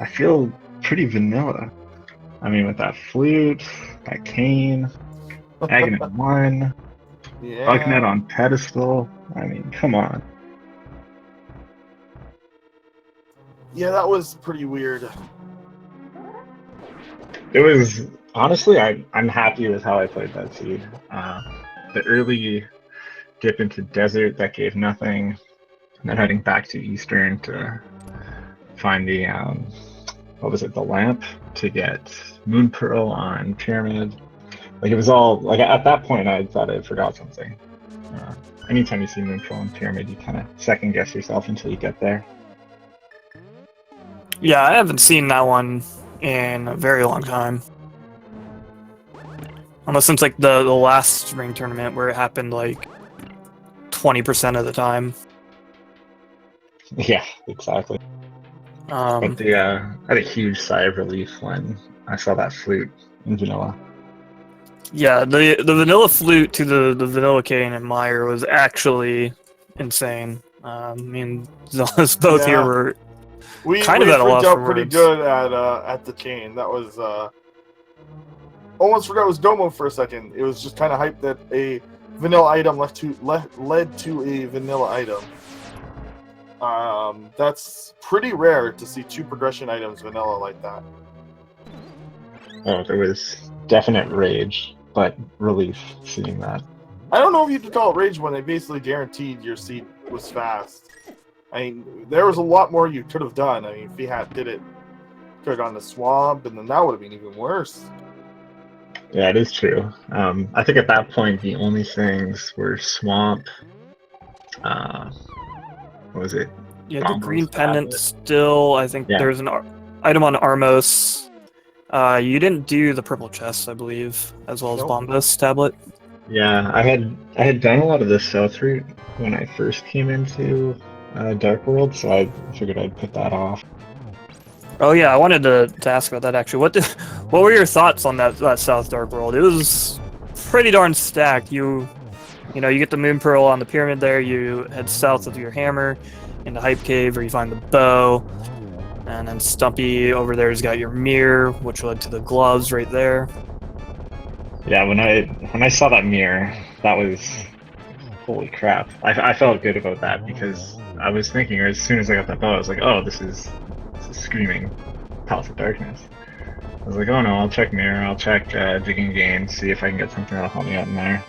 I feel pretty vanilla. I mean, with that flute, that cane, Aghanim 1, Bucknet Yeah. on pedestal. I mean, come on. Yeah, that was pretty weird. It was honestly, I'm happy with how I played that seed. The early dip into desert that gave nothing, and then heading back to Eastern to find the what was it, the lamp to get Moon Pearl on Pyramid. Like it was all like at that point I thought I forgot something. Anytime you see Moon Pearl on Pyramid, you kind of second guess yourself until you get there. Yeah, I haven't seen that one in a very long time. Almost since like the last spring tournament where it happened like 20% of the time. Yeah, exactly. But the I had a huge sigh of relief when I saw that flute in vanilla. Yeah, the vanilla flute to the vanilla cane and Mire was actually insane. I mean, those both here Yeah. were We kind of at a freaked loss out for pretty words. good at the chain. That was almost forgot it was Domo for a second. It was just kind of hyped that a vanilla item led to a vanilla item. That's pretty rare to see two progression items vanilla like that. Oh, there was definite rage, but relief seeing that. I don't know if you could call it rage when they basically guaranteed your seed was fast. I mean, there was a lot more you could have done. I mean, PHat did it, could have gone to Swamp, and then that would have been even worse. Yeah, it is true. I think at that point the only things were Swamp. What was it? Yeah, the green Bombos pendant tablet. still. I think Yeah. there's an item on Armos. You didn't do the purple chest, I believe, as well as Nope. Bombos tablet. Yeah, I had done a lot of the south route when I first came into Dark World, so I figured I'd put that off. Oh yeah, I wanted to ask about that actually. What were your thoughts on that South Dark World? It was pretty darn stacked. You know, you get the Moon Pearl on the pyramid there. You head south with your hammer into Hype Cave, where you find the bow, and then Stumpy over there's got your mirror, which led to the gloves right there. Yeah, when I saw that mirror, that was holy crap. I felt good about that because I was thinking as soon as I got that bow, I was like, oh, this is screaming Palace of Darkness. I was like, oh no, I'll check mirror, I'll check digging game, see if I can get something that'll help me out in there.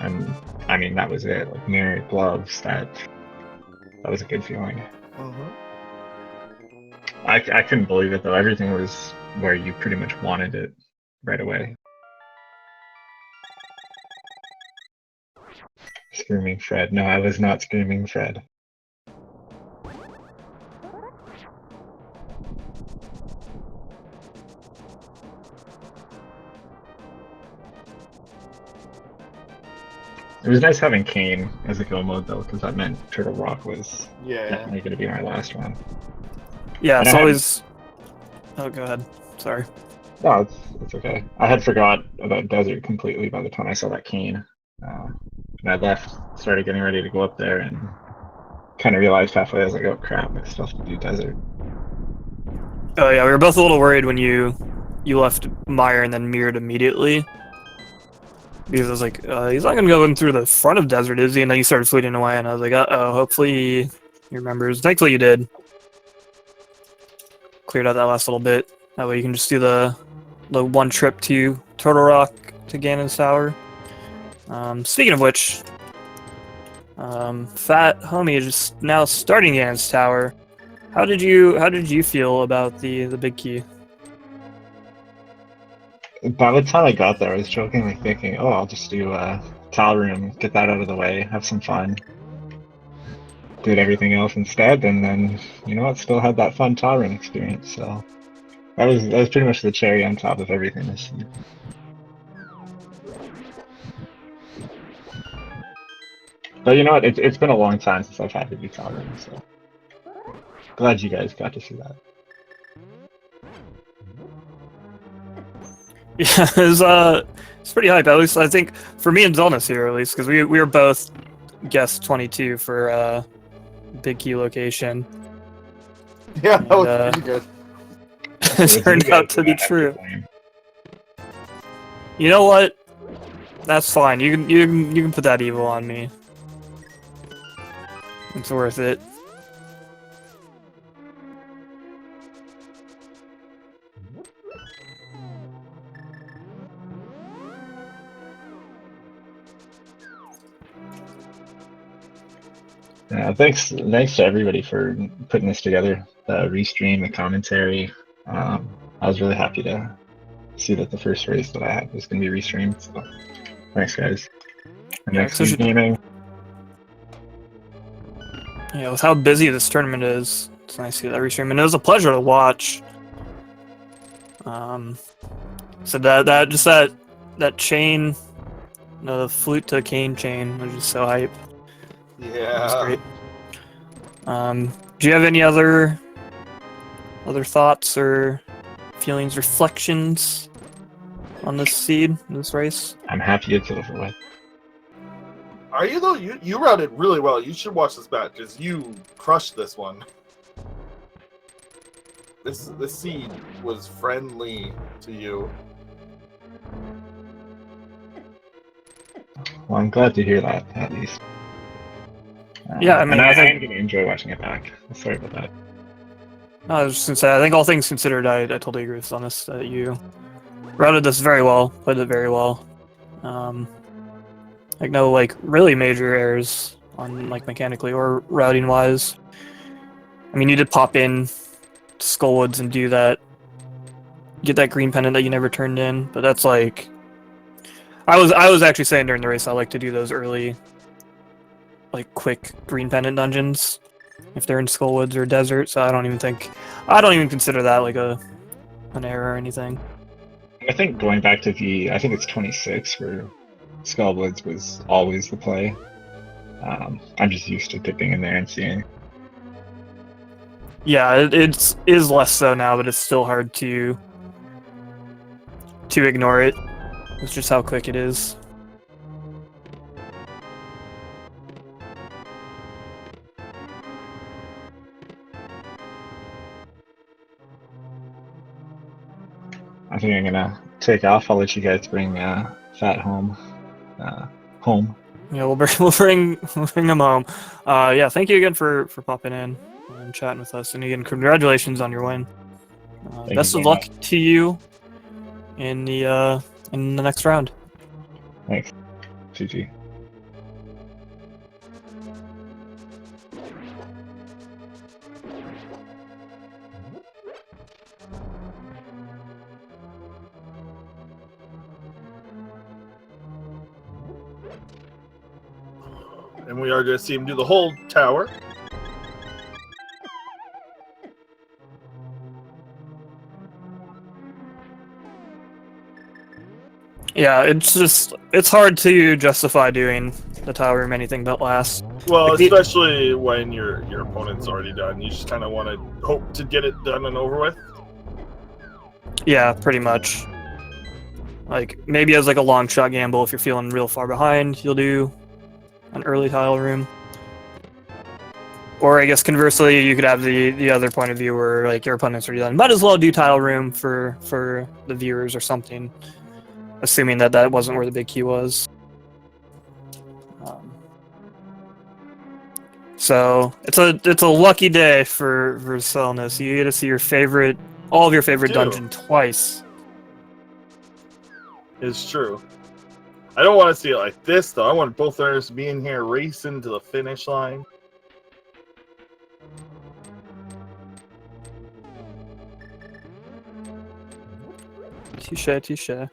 And I mean, that was it. Like mirror, gloves, that was a good feeling. Mm-hmm. I couldn't believe it though. Everything was where you pretty much wanted it right away. Screaming Fred. No, I was not screaming Fred. It was nice having Kane as a go mode though, because that meant Turtle Rock was definitely going to be my last one. Yeah, And it's I had- always. Oh, go ahead. Sorry. No, it's okay. I had forgot about Desert completely by the time I saw that Kane. And I left, started getting ready to go up there, and kind of realized halfway, I was like, oh crap, I still have to do Desert. Oh yeah, we were both a little worried when you left Mire and then mirrored immediately. Because I was like, he's not gonna go in through the front of Desert, is he? And then you started fleeting away, and I was like, uh-oh, hopefully he remembers. Thankfully you did. Cleared out that last little bit. That way you can just do the one trip to Turtle Rock to Ganon's Tower. Speaking of which, PHatHome is just now starting Ganon's Tower. How did you feel about the big key? By the time I got there, I was jokingly thinking, oh, I'll just do Tile Room, get that out of the way, have some fun. Did everything else instead, and then, you know what, still had that fun Tile Room experience, so that was pretty much the cherry on top of everything this season. But you know what? It's been a long time since I've had to do towering, so glad you guys got to see that. Yeah, it's pretty hype. At least I think for me and Zelnis here, at least, because we were both guest 22 for Big Key location. Yeah, And, that was pretty good. it turned out to be true. You know what? That's fine. You can put that evil on me. It's worth it. Thanks to everybody for putting this together. The restream, the commentary. I was really happy to see that the first race that I had was going to be restreamed. So thanks, guys. And Yeah, thanks to gaming. Yeah, with how busy this tournament is, it's nice to see that restream, and it was a pleasure to watch. So that chain, the flute to cane chain was just so hype. Yeah. That's great. Do you have any other thoughts or feelings, reflections on this seed, this race? I'm happy it's over with. Are you though? You routed really well. You should watch this back because you crushed this one. This seed was friendly to you. Well, I'm glad to hear that, at least. Yeah, I mean, and I think am going to enjoy watching it back. Sorry about that. I was just gonna say, I think all things considered, I totally agree with Thomas that you routed this very well, played it very well. Like no really major errors on mechanically or routing wise. I mean, you did pop in Skullwoods and do that, get that green pendant that you never turned in, but that's I was actually saying during the race I like to do those early, quick green pendant dungeons if they're in Skullwoods or desert. So I don't even consider that an error or anything. I think going back to I think it's 26 where Skullwoods was always the play. I'm just used to dipping in there and seeing. Yeah, it is less so now, but it's still hard to ignore it. It's just how quick it is. I think I'm gonna take off. I'll let you guys bring Fat home. Home. Yeah, we'll bring them home. Yeah, thank you again for popping in and chatting with us, and again, congratulations on your win. Best of luck to you in the next round. Thanks. GG. And we are going to see him do the whole tower. Yeah, it's hard to justify doing the tower room anything but last. Well, especially when your opponent's already done. You just kind of want to hope to get it done and over with. Yeah, pretty much. Maybe as a long shot gamble, if you're feeling real far behind, you'll do an early tile room. Or I guess conversely, you could have the other point of view where your opponent's already done. Might as well do tile room for the viewers or something, assuming that wasn't where the big key was. So it's a lucky day for selling this. You get to see all of your favorite dungeon twice. It's true. I don't want to see it like this though. I want both runners to be in here racing to the finish line. Touche.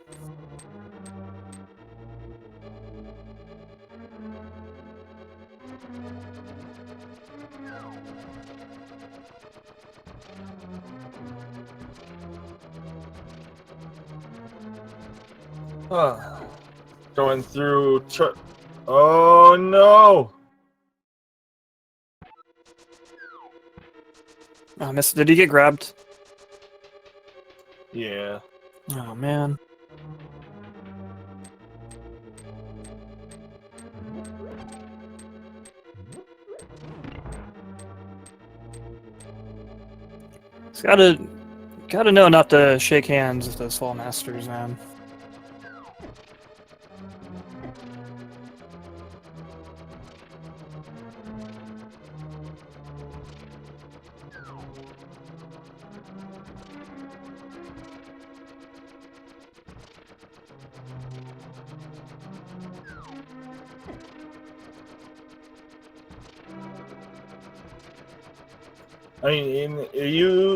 Going through. Oh no! Oh, missed. Did he get grabbed? Yeah. Oh man. It's gotta know not to shake hands with those fall masters, man. I mean,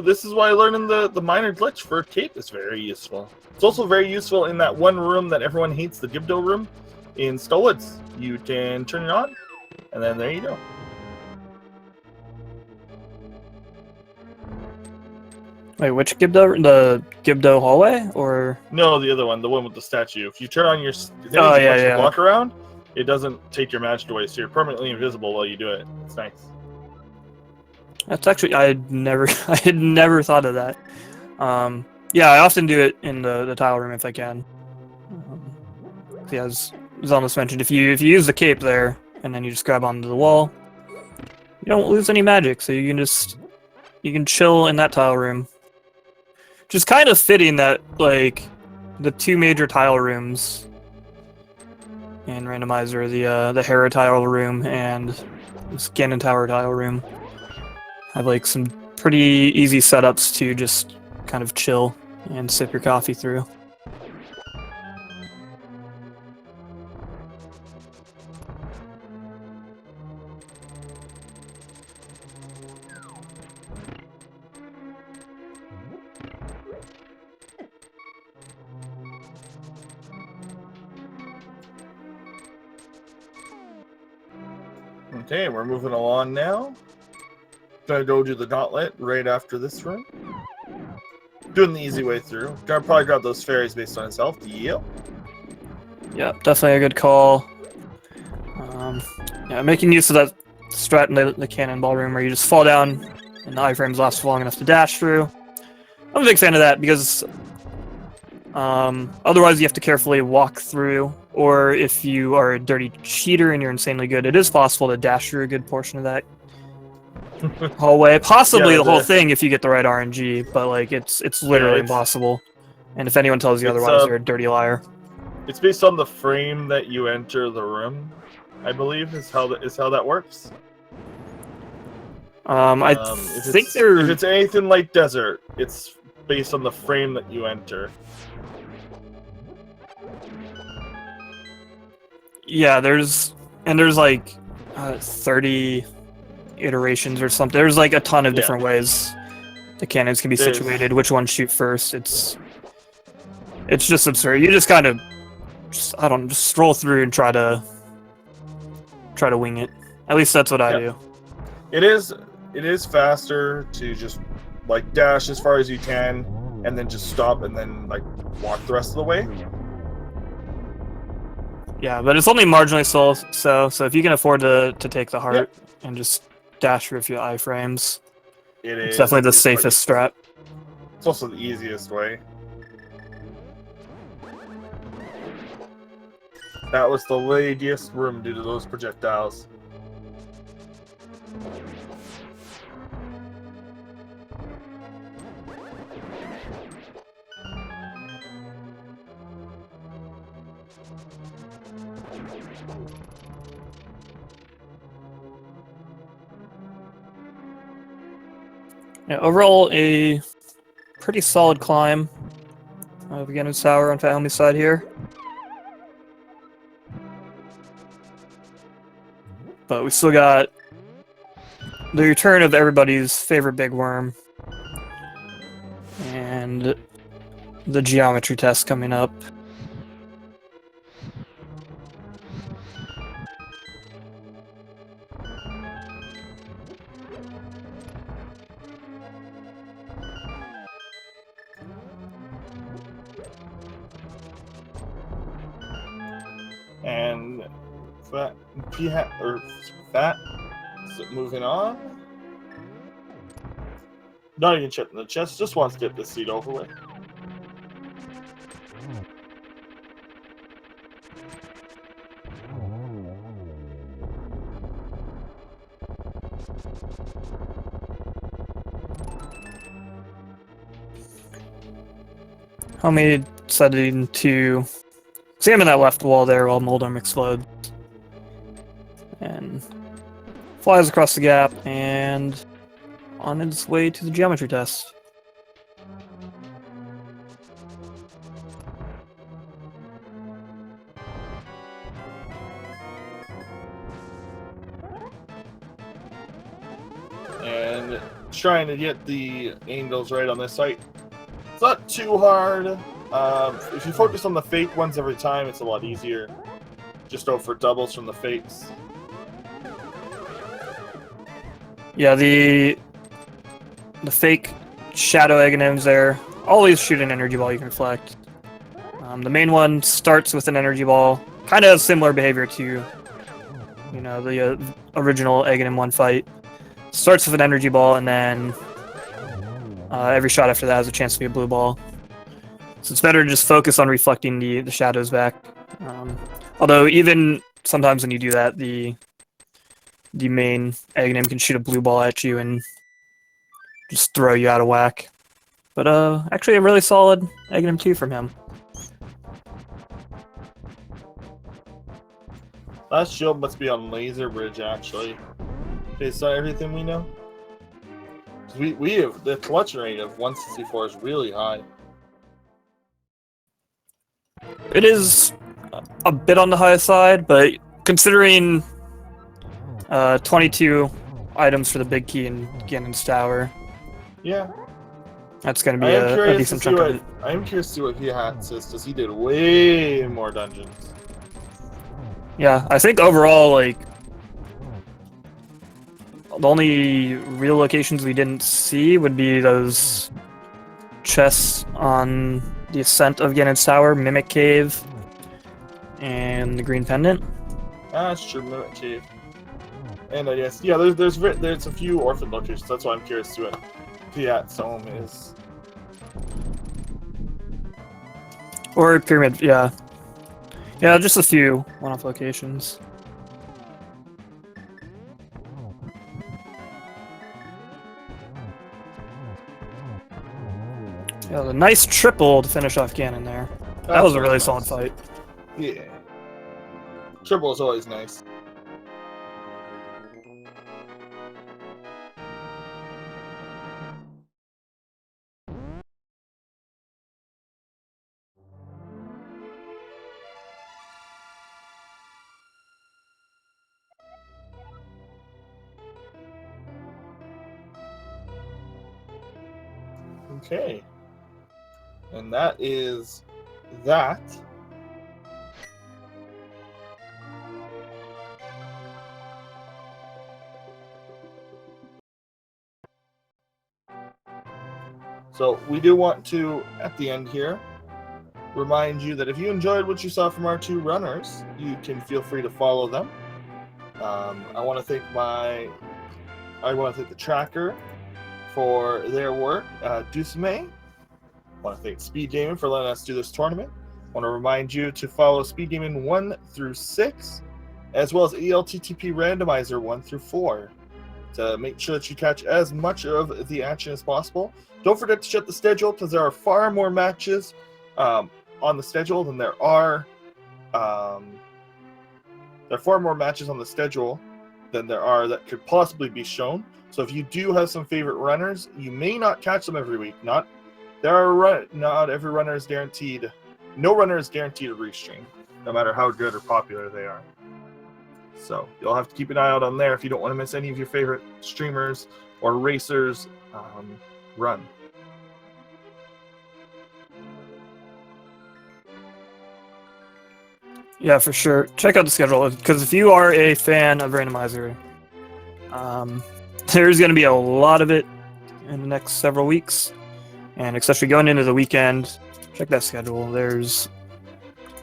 this is why learning the minor glitch for cape is very useful. It's also very useful in that one room that everyone hates, the Gibdo room in Skullwoods. You can turn it on, and then there you go. Wait, which Gibdo? The Gibdo hallway, or? No, the other one, the one with the statue. If you turn on your thing, Oh, you yeah, punch the yeah. block around, it doesn't take your magic away, so you're permanently invisible while you do it. It's nice. That's actually I had never thought of that. Yeah, I often do it in the tile room if I can. Yeah, as Zelda mentioned, if you use the cape there and then you just grab onto the wall, you don't lose any magic, so you can chill in that tile room. Just kind of fitting that like the two major tile rooms in Randomizer, the Hera tile room and this Ganon Tower tile room, have like some pretty easy setups to just kind of chill and sip your coffee through. Okay, we're moving along now. Gonna go do the gauntlet right after this room. Doing the easy way through. Gonna probably grab those fairies based on his health. Yep. Yep, definitely a good call. Yeah, making use of that strat in the cannonball room where you just fall down and the iframes last long enough to dash through. I'm a big fan of that because otherwise you have to carefully walk through, or if you are a dirty cheater and you're insanely good, it is possible to dash through a good portion of that hallway. Possibly Yeah, the whole thing if you get the right RNG, but like it's literally impossible. And if anyone tells you otherwise, they're a dirty liar. It's based on the frame that you enter the room, I believe, is how that works. I think if it's anything like Desert, it's based on the frame that you enter. Yeah, there's like 30 iterations or something. There's like a ton of different ways the cannons can be situated, which one shoot first. It's just absurd. You just kind of just stroll through and try to wing it. At least that's what I do. It is faster to just like dash as far as you can and then just stop and then like walk the rest of the way. Yeah, but it's only marginally slow, so if you can afford to take the heart and just dash through a few iframes, it's definitely the safest strat. It's also the easiest way. That was the ladiest room due to those projectiles. Yeah, overall a pretty solid climb of Ganon Tower on PHatHome666 side here. But we still got the return of everybody's favorite big worm and the geometry test coming up. And Fat. So moving on. Not even checking the chest, just wants to get this seed over with. Homie decided to examine that left wall there while Moldarm explodes. And flies across the gap and on its way to the geometry test. And trying to get the angles right on this site. It's not too hard. If you focus on the fake ones every time, it's a lot easier. Just go for doubles from the fakes. Yeah, the fake shadow Aghanims there always shoot an energy ball you can reflect. The main one starts with an energy ball, kind of similar behavior to, you know, the original Aghanim 1 fight. Starts with an energy ball, and then every shot after that has a chance to be a blue ball. So it's better to just focus on reflecting the shadows back. Although even sometimes when you do that, the main Aghanim can shoot a blue ball at you and just throw you out of whack. But actually a really solid Aghanim 2 from him. Last shield must be on Laser Bridge, actually. Based on everything we know. We have the collection rate of 164 is really high. It is a bit on the high side, but considering 22 items for the big key in Ganon's tower, Yeah. that's going to be a decent chunk of it. I am curious to see what PHat says, because he did way more dungeons. Yeah, I think overall, like, the only real locations we didn't see would be those chests on the ascent of Ganon's tower, Mimic Cave, and the Green Pendant. That's true, Mimic Cave. And I guess, yeah, there's a few orphan locations. That's why I'm curious to what PHat's home is. Or Pyramid, yeah. Yeah, just a few one-off locations. Yeah, the nice triple to finish off Ganon there. That was a really solid fight. Yeah. Triple is always nice. Okay. And that is that. So we do want to, at the end here, remind you that if you enjoyed what you saw from our two runners, you can feel free to follow them. I want to thank the tracker for their work, Dusme. I want to thank Speed Gaming for letting us do this tournament. I want to remind you to follow Speed Gaming 1 through 6, as well as ALTTP Randomizer 1 through 4, to make sure that you catch as much of the action as possible. Don't forget to check the schedule, because there are far more matches on the schedule than there are. There are far more matches on the schedule than there are that could possibly be shown. So if you do have some favorite runners, you may not catch them every week. Not every runner is guaranteed. No runner is guaranteed a restream, no matter how good or popular they are. So you'll have to keep an eye out on there if you don't want to miss any of your favorite streamers or racers run. Yeah, for sure. Check out the schedule, because if you are a fan of Randomizer, there's going to be a lot of it in the next several weeks. And especially going into the weekend, check that schedule. There's,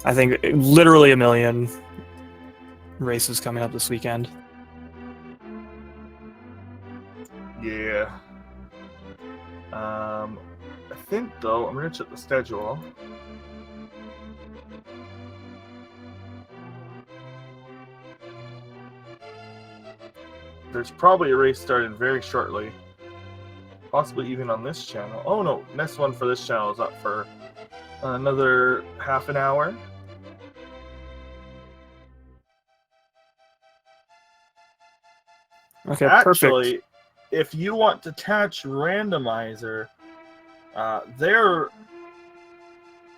I think, literally a million races coming up this weekend. Yeah. I think though I'm gonna check the schedule. There's probably a race starting very shortly. Possibly even on this channel. Oh no, next one for this channel is up for another half an hour. Okay, Actually, perfect. if you want to catch Randomizer, there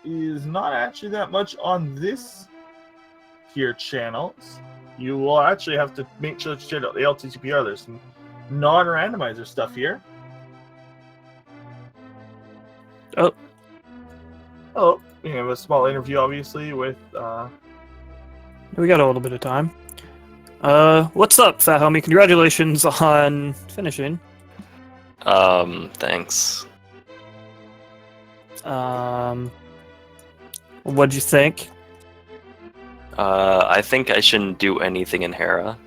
is not actually that much on this here channels. You will actually have to make sure to check out the ALTTPR. There's some non-randomizer stuff here. Oh, we have a small interview, obviously, with We got a little bit of time. What's up, Fat Homie? Congratulations on finishing. Thanks. What'd you think? I think I shouldn't do anything in Hera.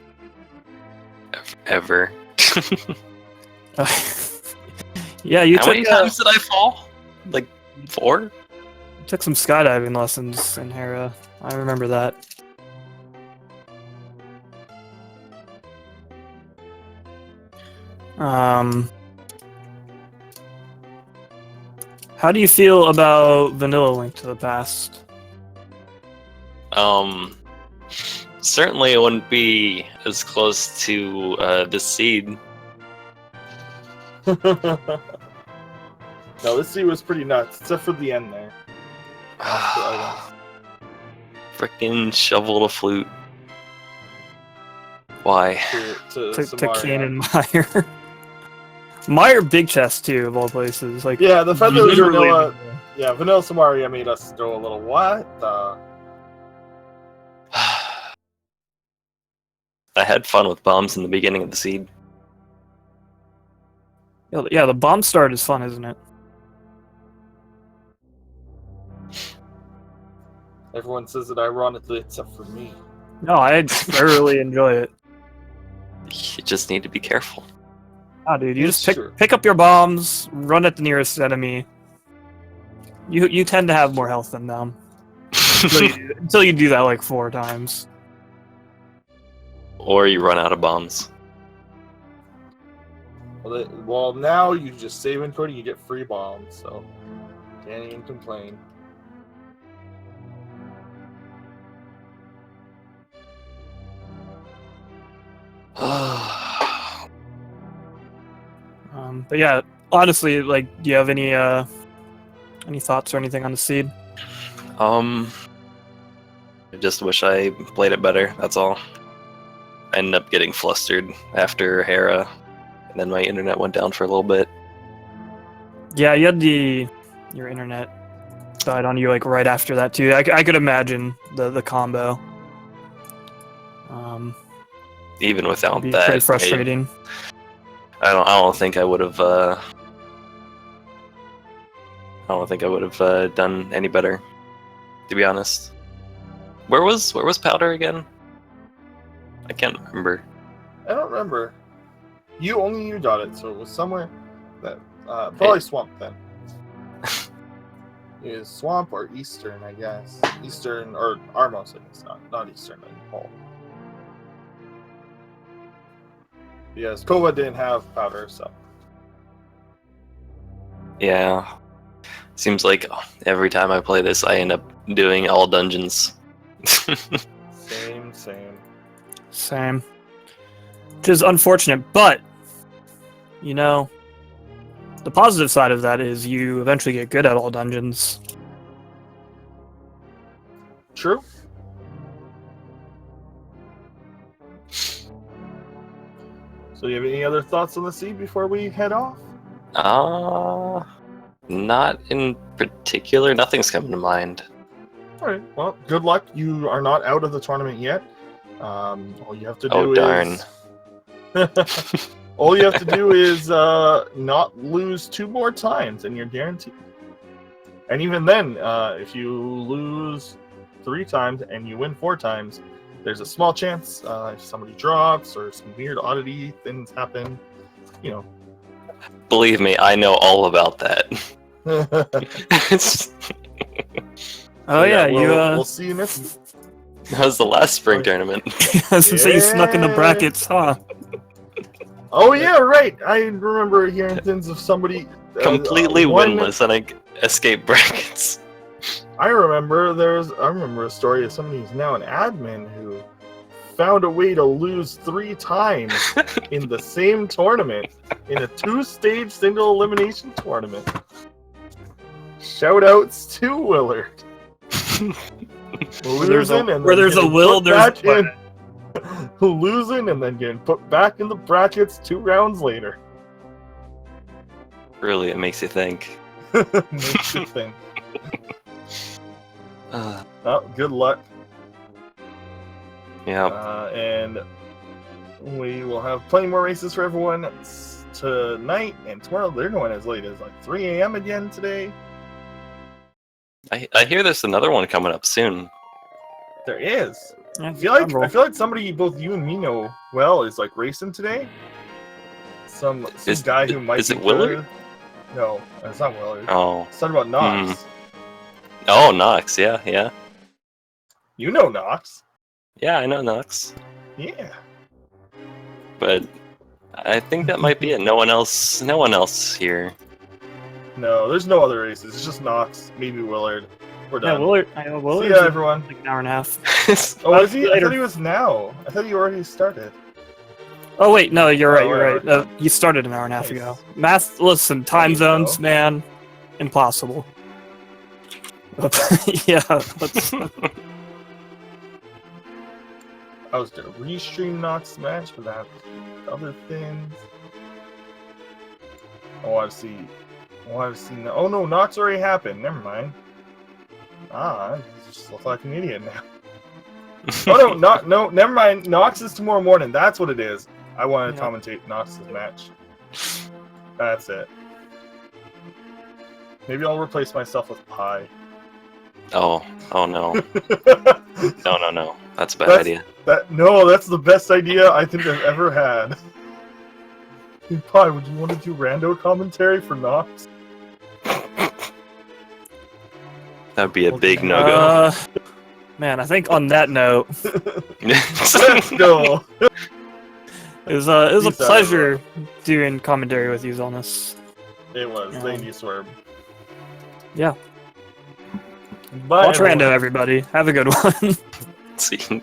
Ever. Yeah, you How many times did I fall? Like 4? took some skydiving lessons in Hera. I remember that. How do you feel about Vanilla Link to the Past? Certainly it wouldn't be as close to this seed. No, this scene was pretty nuts, except for the end there. Frickin' shovel to flute. Why? To To Samaria. Ganon Mire. Mire big chest too, of all places. Like Yeah, the fact that it was literally- Vanilla, yeah, Vanilla Samaria made us go a little what the. I had fun with bombs in the beginning of the seed. Yeah, the bomb start is fun, isn't it? Everyone says it ironically, except for me. No, I thoroughly enjoy it. You just need to be careful. Ah, dude, you It's just true. pick up your bombs, run at the nearest enemy. You tend to have more health than them until you do that like 4 times. Or you run out of bombs. Well, now you just save and code, you get free bombs, so can't even complain. But yeah, honestly, like, do you have any thoughts or anything on the seed? I just wish I played it better, that's all. I ended up getting flustered after Hera, and then my internet went down for a little bit. Yeah, you had your internet died on you like right after that too. I could imagine the combo. Even without It'd be that, pretty frustrating. I don't think I would have. I don't think I would have done any better, to be honest. Where was Powder again? I can't remember. I don't remember. Only you got it, so it was somewhere that probably Swamp then. Is Swamp or Eastern, I guess. Eastern or Armos, I guess not Eastern and Pole. Yes, Kova didn't have powder, so Yeah, seems like every time I play this, I end up doing all dungeons. same. Same. Which is unfortunate, but you know, the positive side of that is you eventually get good at all dungeons. True. So, you have any other thoughts on the seed before we head off? Not in particular. Nothing's coming to mind. All right. Well, good luck. You are not out of the tournament yet. All you have to do Oh, darn. is all you have to do is not lose 2 more times, and you're guaranteed. And even then, if you lose 3 times and you win 4 times, there's a small chance if somebody drops or some weird oddity things happen. You know. Believe me, I know all about that. Oh yeah, we'll see you next week. That was the last spring tournament. I was gonna say you snuck in the brackets, huh? Oh yeah, right. I remember hearing things of somebody Completely one- winless and I escaped brackets. I remember a story of somebody who's now an admin who found a way to lose 3 times in the same tournament in a 2-stage single elimination tournament. Shout outs to Willard. Where there's a will, there's a plan. Losing and then getting put back in the brackets 2 rounds later. Really, it makes you think. Makes you think. Oh, good luck. Yeah. And we will have plenty more races for everyone tonight and tomorrow. They're going as late as like 3 a.m. again today. I hear there's another one coming up soon. There is. Yeah, I feel like somebody both you and me know well is like racing today. Some guy who might is be it Willard? good. No, it's not Willard. Oh. It's talking about Knox. Oh, Knox, yeah. You know Knox. Yeah, I know Knox. Yeah. But I think that might be it. No one else here. No, there's no other races. It's just Knox, maybe Willard. We're Yeah, done. Willard. I know Willard. See ya, everyone. Like an hour and a half. Oh, is he? I Later. thought he was now. I thought you already started. Oh wait, no, you're right. You're right. whatever. You started an hour and a half Nice. ago. Math. Listen, time you zones, go. man, impossible. Yeah. Let's, I was gonna restream Knox match, but that other things. I want to see. Oh no, Knox already happened. Never mind. I just look like an idiot now. Oh no, never mind. Knox is tomorrow morning. That's what it is. I want to commentate Knox's match. That's it. Maybe I'll replace myself with Pi. Oh no. No. That's a bad idea. That's the best idea I think I've ever had. Hey, Pi, would you want to do rando commentary for Knox? That'd be a big no-go. Man, I think on that note, Let's go. it was a Peace out, pleasure doing commentary with you on this. It was. Thank you, Swerve. Yeah. Bye. Watch everyone. Rando, everybody. Have a good one. See.